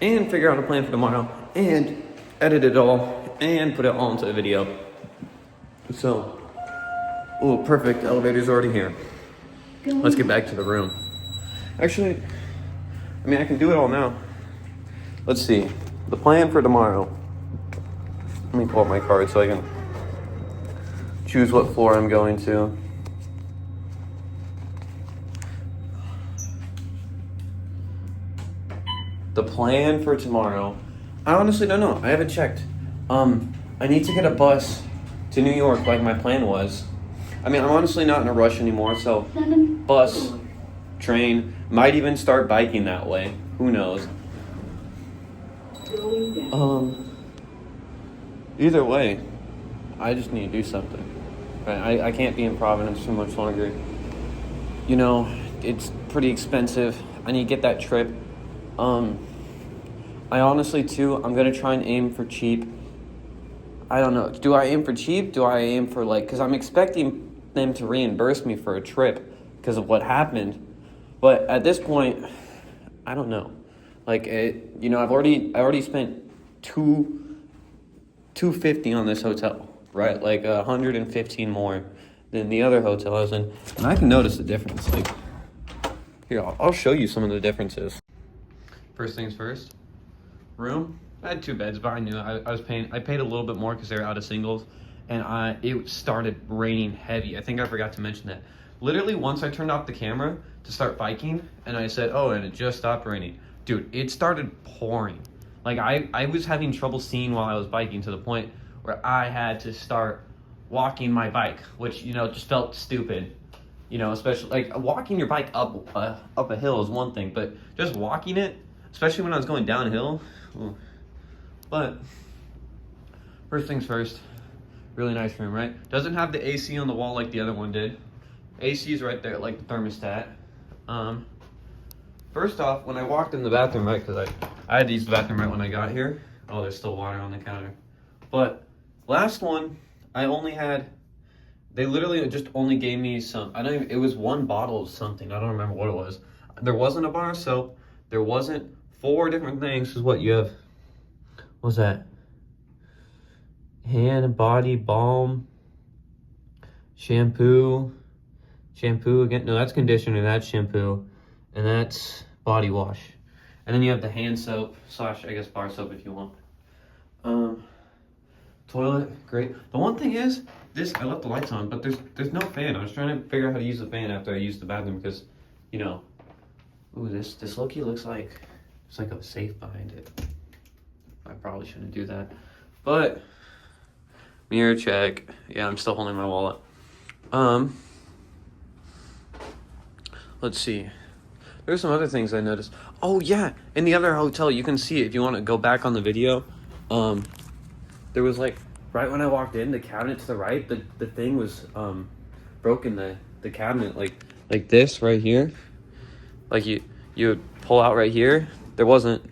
S1: and figure out a plan for tomorrow and edit it all and put it all into a video. So, oh, perfect, elevator's already here. Let's get back to the room. Actually, I mean, I can do it all now. Let's see, the plan for tomorrow. Let me pull up my card so I can choose what floor I'm going to. The plan for tomorrow, I honestly don't know. I haven't checked. I need to get a bus to New York like my plan was. I mean, I'm honestly not in a rush anymore, so bus, train, might even start biking that way. Who knows? Either way, I just need to do something. Right? I can't be in Providence for much longer. You know, it's pretty expensive. I need to get that trip. I honestly too, I'm gonna try and aim for cheap. I don't know. Do I aim for cheap? Do I aim for like, cause I'm expecting them to reimburse me for a trip because of what happened. But at this point, I don't know. Like, you know, I've already spent $250 on this hotel, right? Like 115 more than the other hotel I was in, and I can notice the difference. Like, here, I'll show you some of the differences. First things first, room. I had 2 beds, but I knew I paid a little bit more because they were out of singles, and it started raining heavy. I think I forgot to mention that. Literally, once I turned off the camera to start biking, and I said, oh, and it just stopped raining. Dude, it started pouring. Like, I was having trouble seeing while I was biking to the point where I had to start walking my bike, which, you know, just felt stupid. You know, especially, like, walking your bike up a hill is one thing, but just walking it, especially when I was going downhill. But first things first, really nice room, right? Doesn't have the AC on the wall like the other one did. AC is right there, like the thermostat. First off, when I walked in the bathroom, right, because I had to use the bathroom right when I got here. Oh, there's still water on the counter. But last one, they literally just only gave me some, it was 1 bottle of something. I don't remember what it was. There wasn't a bar of soap. There wasn't 4 different things. This is what you have. What's that? Hand and body balm. Shampoo again. No, that's conditioner. That's shampoo. And that's body wash. And then you have the hand soap / I guess bar soap if you want. Toilet, great. The one thing is, I left the lights on, but there's no fan. I was trying to figure out how to use the fan after I used the bathroom because, you know, ooh, this low-key looks like it's like a safe behind it. I probably shouldn't do that. But mirror check. Yeah, I'm still holding my wallet. Let's see. There's some other things I noticed. Oh yeah, in the other hotel, you can see it if you want to go back on the video. There was like, right when I walked in, the cabinet to the right, the thing was broken. The cabinet like this right here, like you would pull out right here. There wasn't.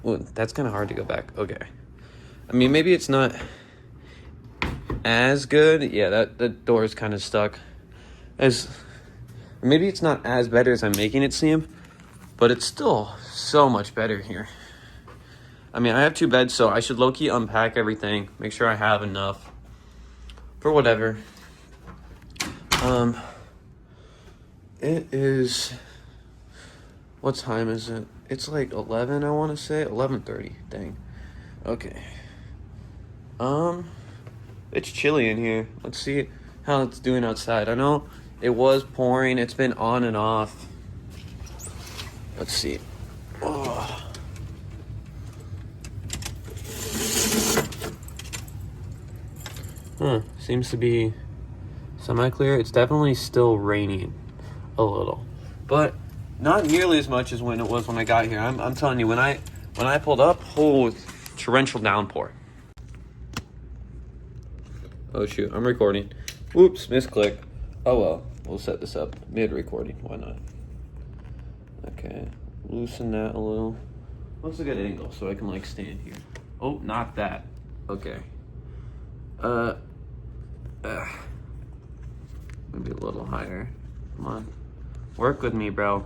S1: Well, that's kind of hard to go back. Okay, I mean maybe it's not as good. Yeah, that door is kind of stuck. Maybe it's not as better as I'm making it seem, but it's still so much better here. I mean, I have 2 beds, so I should low-key unpack everything, make sure I have enough for whatever. It is. What time is it? It's like 11, I want to say. 11:30. Dang. Okay. It's chilly in here. Let's see how it's doing outside. I know it was pouring. It's been on and off. Let's see. Oh. Seems to be semi-clear. It's definitely still raining a little, but not nearly as much as when it was when I got here. I'm telling you, when I pulled up, torrential downpour. Oh shoot, I'm recording. Whoops, misclick. Oh well, we'll set this up mid-recording. Why not? Okay, loosen that a little. What's a good angle so I can like stand here? Oh, not that. Okay. Maybe a little higher. Come on, work with me, bro.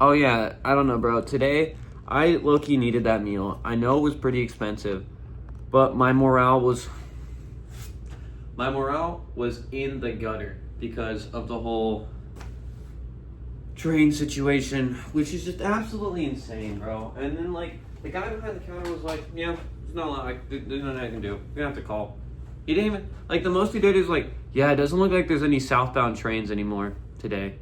S1: Oh yeah, I don't know, bro. Today, I low-key needed that meal. I know it was pretty expensive, but my morale was in the gutter because of the whole train situation, which is just absolutely insane, bro. And then like the guy behind the counter was like, "Yeah, there's not a lot. There's nothing I can do. You're gonna have to call." He didn't even like. The most he did is like, "Yeah, it doesn't look like there's any southbound trains anymore today."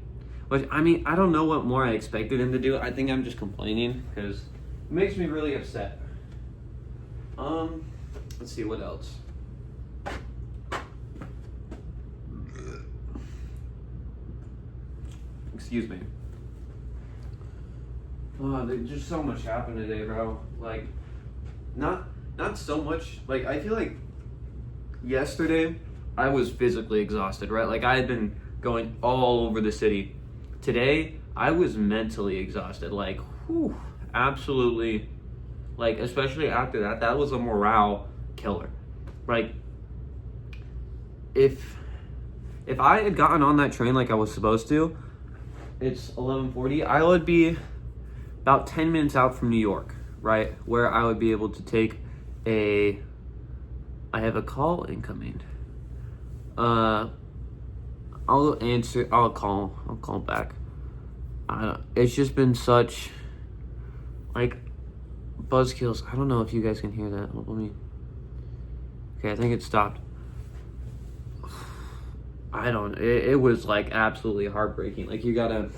S1: But I mean, I don't know what more I expected him to do. I think I'm just complaining because it makes me really upset. Let's see what else. Excuse me. There's just so much happened today, bro. Like, not so much. Like, I feel like yesterday I was physically exhausted, right? Like, I had been going all over the city. Today, I was mentally exhausted. Like, whew, absolutely. Like, especially after that, that was a morale killer. Like, if I had gotten on that train like I was supposed to, it's 11:40, I would be about 10 minutes out from New York, right? Where I would be able to take I have a call incoming. I'll call back. It's just been such, like, buzzkills. I don't know if you guys can hear that. Let me. Okay, I think it stopped. It was like absolutely heartbreaking. Like, you gotta.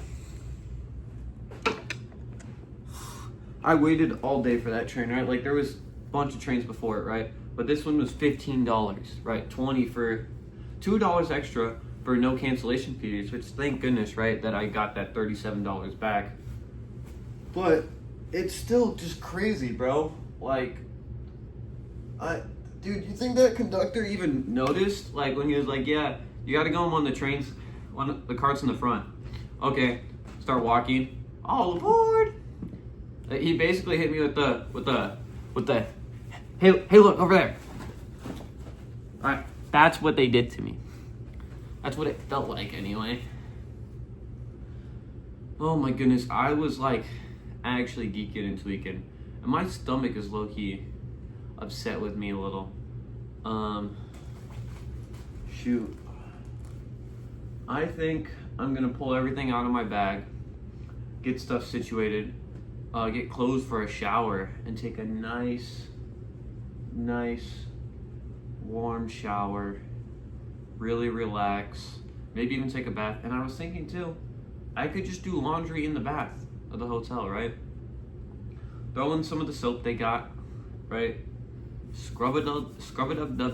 S1: I waited all day for that train, right? Like, there was a bunch of trains before it, right? But this one was $15, right? $20 for $2 extra for no cancellation fees, which thank goodness, right, that I got that $37 back. But it's still just crazy, bro. Like, dude, you think that conductor even noticed? Like, when he was like, "Yeah, you gotta go on the trains, on the carts in the front." Okay, start walking. All aboard. He basically hit me with the hey look over there. All right, that's what they did to me. That's what it felt like anyway. Oh my goodness, I was like actually geeking and tweaking, and my stomach is low-key upset with me a little. Shoot. I think I'm gonna pull everything out of my bag, get stuff situated, get clothes for a shower, and take a nice warm shower, really relax, maybe even take a bath. And I was thinking too, I could just do laundry in the bath of the hotel, right? Throw in some of the soap they got, right? Scrub it up,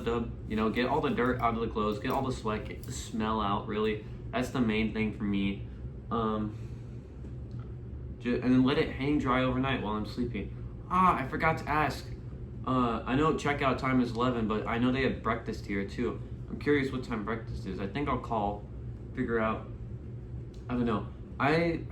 S1: dub. You know, get all the dirt out of the clothes, get all the sweat, get the smell out. Really, that's the main thing for me. And then let it hang dry overnight while I'm sleeping. I forgot to ask. I know checkout time is 11, but I know they have breakfast here too. I'm curious what time breakfast is. I think I'll call, figure out. I don't know. I've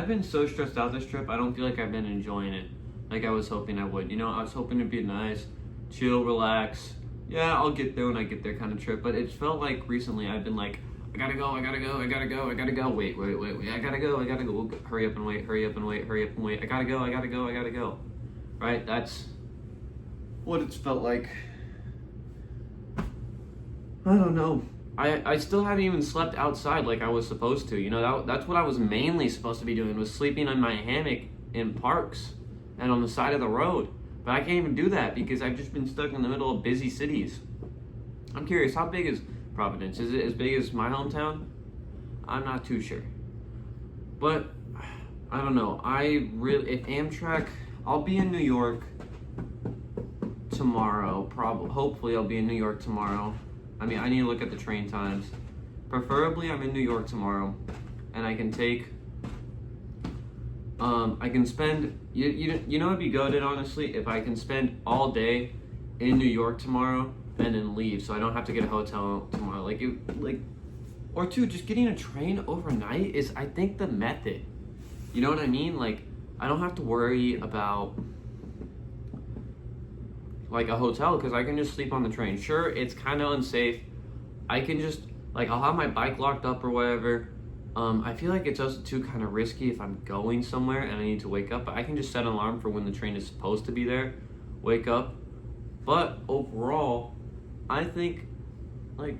S1: been so stressed out this trip. I don't feel like I've been enjoying it like I was hoping I would. You know, I was hoping it'd be a nice, chill, relax. Yeah, I'll get there when I get there kind of trip. But it felt like recently I've been like, I gotta go. Wait, I gotta go. Hurry up and wait. I gotta go. Right? That's what it's felt like. I don't know.
S3: I still haven't even slept outside like I was supposed to. You know, that's what I was mainly supposed to be doing, was sleeping in my hammock in parks and on the side of the road. But I can't even do that because I've just been stuck in the middle of busy cities. I'm curious, how big is Providence? Is it as big as my hometown? I'm not too sure. But I don't know. If Amtrak, I'll be in New York tomorrow. Hopefully I'll be in New York tomorrow. I mean, I need to look at the train times. Preferably I'm in New York tomorrow, and I can take, I can spend, you know it'd be goated, honestly, if I can spend all day in New York tomorrow and then leave, so I don't have to get a hotel tomorrow. Or two, just getting a train overnight is, I think, the method. You know what I mean? Like, I don't have to worry about like a hotel, because I can just sleep on the train. Sure, it's kind of unsafe. I can just, like, I'll have my bike locked up or whatever. I feel like it's also too kind of risky if I'm going somewhere and I need to wake up, but I can just set an alarm for when the train is supposed to be there, wake up. But overall, I think, like,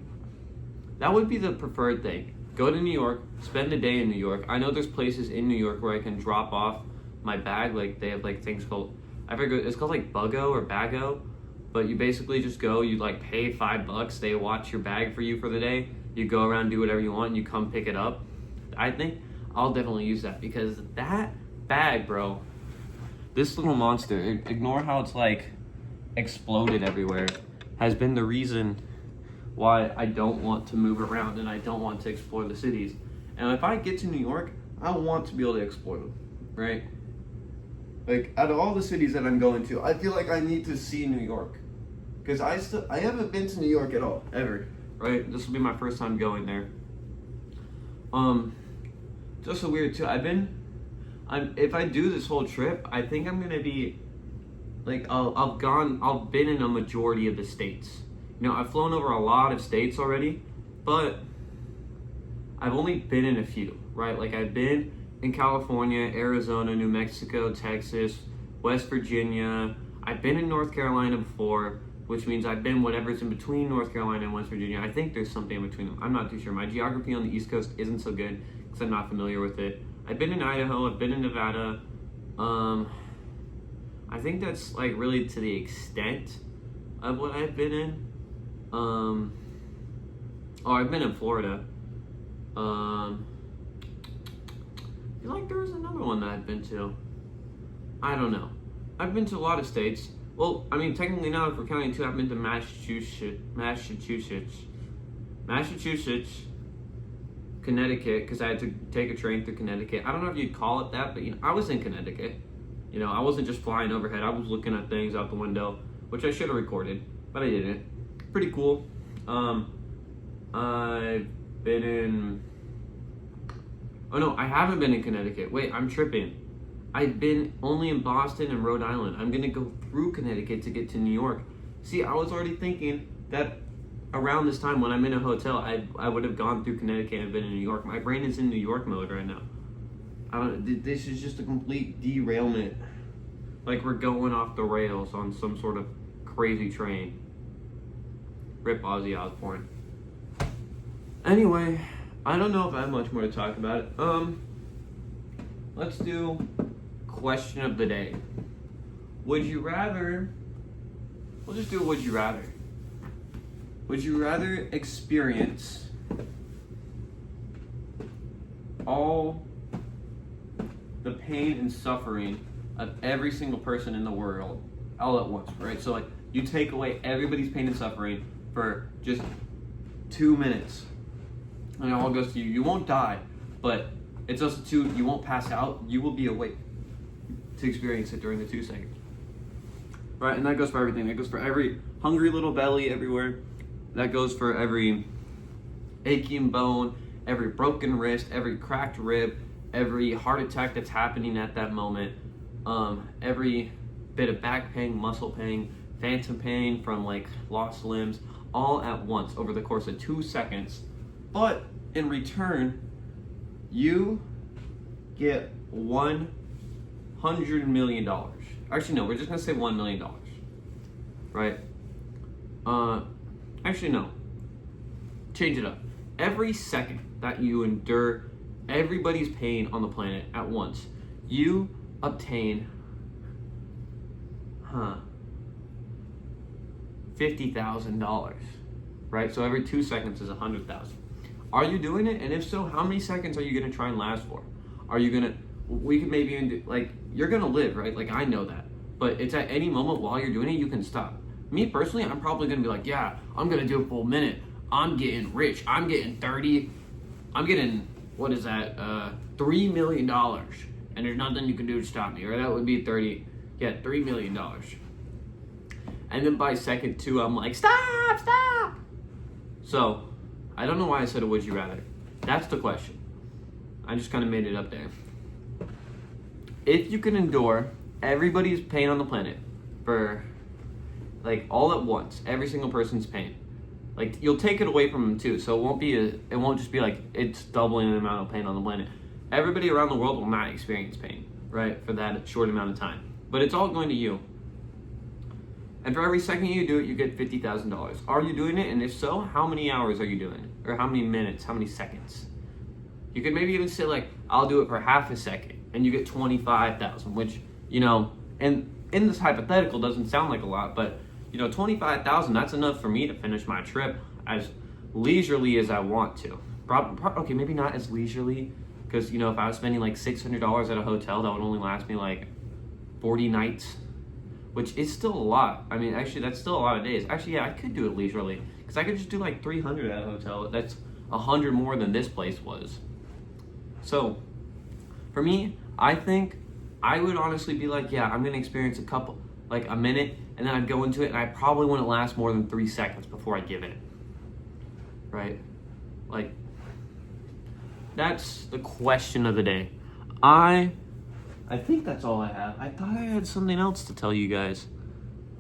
S3: that would be the preferred thing. Go to New York, spend a day in New York. I know there's places in New York where I can drop off my bag. Like, they have, like, things called, I forget, it's called like Buggo or Bago, but you basically just go, you like pay $5, they watch your bag for you for the day, you go around, do whatever you want, and you come pick it up. I think I'll definitely use that, because that bag, bro, this little monster, ignore how it's like exploded everywhere, has been the reason why I don't want to move around and I don't want to explore the cities. And if I get to New York, I want to be able to explore them, right? Like, out of all the cities that I'm going to, I feel like I need to see New York. Because I haven't been to New York at all, ever. Right? This will be my first time going there. Just so weird too. If I do this whole trip, I think I'm gonna be, like, I've been in a majority of the states. You know, I've flown over a lot of states already, but I've only been in a few, right? Like, I've been in California, Arizona, New Mexico, Texas, West Virginia. I've been in North Carolina before, which means I've been whatever's in between North Carolina and West Virginia. I think there's something in between them. I'm not too sure. My geography on the East Coast isn't so good because I'm not familiar with it. I've been in Idaho. I've been in Nevada. I think that's, like, really to the extent of what I've been in. I've been in Florida. I feel like there was another one that I've been to. I don't know. I've been to a lot of states. Well, I mean, technically now, if we're counting two, I've been to Massachusetts, Connecticut, because I had to take a train through Connecticut. I don't know if you'd call it that, but, you know, I was in Connecticut. You know, I wasn't just flying overhead. I was looking at things out the window, which I should have recorded, but I didn't. Pretty cool. I've been in... Oh no, I haven't been in Connecticut. Wait, I'm tripping. I've been only in Boston and Rhode Island. I'm gonna go through Connecticut to get to New York. See, I was already thinking that around this time when I'm in a hotel, I would have gone through Connecticut and been in New York. My brain is in New York mode right now. This is just a complete derailment. Like, we're going off the rails on some sort of crazy train. Rip Ozzy Osbourne. Anyway, I don't know if I have much more to talk about it. Let's do question of the day. Would you rather... We'll just do a would you rather. Would you rather experience all the pain and suffering of every single person in the world all at once, right? So, like, you take away everybody's pain and suffering for just 2 minutes, and it all goes to you. You won't die, but it's also too, you won't pass out. You will be awake to experience it during the 2 seconds. Right, and that goes for everything. That goes for every hungry little belly everywhere. That goes for every aching bone, every broken wrist, every cracked rib, every heart attack that's happening at that moment, every bit of back pain, muscle pain, phantom pain from, like, lost limbs, all at once over the course of 2 seconds. But in return, you get $100 million. Actually, no, we're just gonna say $1 million, right? Actually, no. change it up. Every second that you endure everybody's pain on the planet at once, you obtain $50,000, right? So every 2 seconds is 100,000. Are you doing it? And if so, how many seconds are you gonna try and last for? Are you gonna? We could maybe even do, like, you're gonna live, right? Like, I know that, but it's at any moment while you're doing it, you can stop. Me personally, I'm probably gonna be like, yeah, I'm gonna do a full minute. I'm getting rich. I'm getting what is that? $3 million, and there's nothing you can do to stop me. Or that would be $3 million. And then by second 2, I'm like, stop. So, I don't know why I said a would you rather. That's the question. I just kind of made it up there. If you can endure everybody's pain on the planet for, like, all at once, every single person's pain, like, you'll take it away from them too. So it won't just be like it's doubling the amount of pain on the planet. Everybody around the world will not experience pain, right, for that short amount of time. But it's all going to you. And for every second you do it, you get $50,000. Are you doing it? And if so, how many hours are you doing it? Or how many minutes? How many seconds? You could maybe even say, like, I'll do it for half a second, and you get 25,000, which, you know, and in this hypothetical doesn't sound like a lot, but, you know, 25,000, that's enough for me to finish my trip as leisurely as I want to. Okay, maybe not as leisurely, because, you know, if I was spending like $600 at a hotel, that would only last me like 40 nights, which is still a lot. I mean, actually, that's still a lot of days. Actually, yeah, I could do it leisurely, because I could just do like 300 at a hotel. That's 100 more than this place was. So, for me, I think I would honestly be like, yeah, I'm going to experience a minute, and then I'd go into it, and I probably wouldn't last more than 3 seconds before I give it. Right? Like, that's the question of the day. I think that's all I have. I thought I had something else to tell you guys.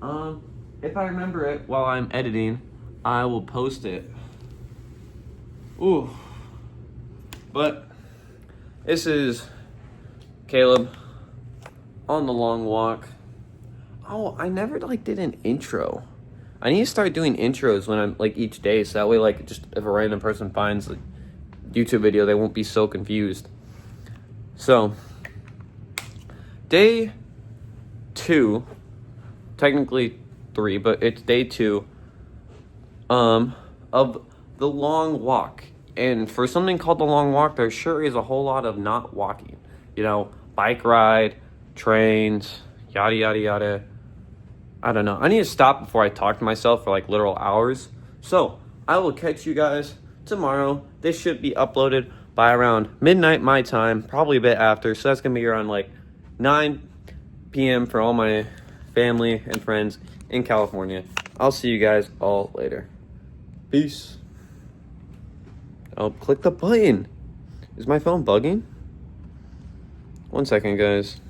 S3: If I remember it while I'm editing, I will post it. Ooh. But this is Caleb on the long walk. Oh, I never did an intro. I need to start doing intros when I'm each day, so that way just if a random person finds the YouTube video, they won't be so confused. So, day 2, technically 3, but it's day 2 of the long walk. And for something called the long walk, there sure is a whole lot of not walking. You know, bike ride, trains, yada, yada, yada. I don't know. I need to stop before I talk to myself for literal hours. So, I will catch you guys tomorrow. This should be uploaded by around midnight my time, probably a bit after. So that's going to be around 9 p.m. for all my family and friends in California. I'll see you guys all later. Peace. Oh, click the button. Is my phone bugging? 1 second, guys.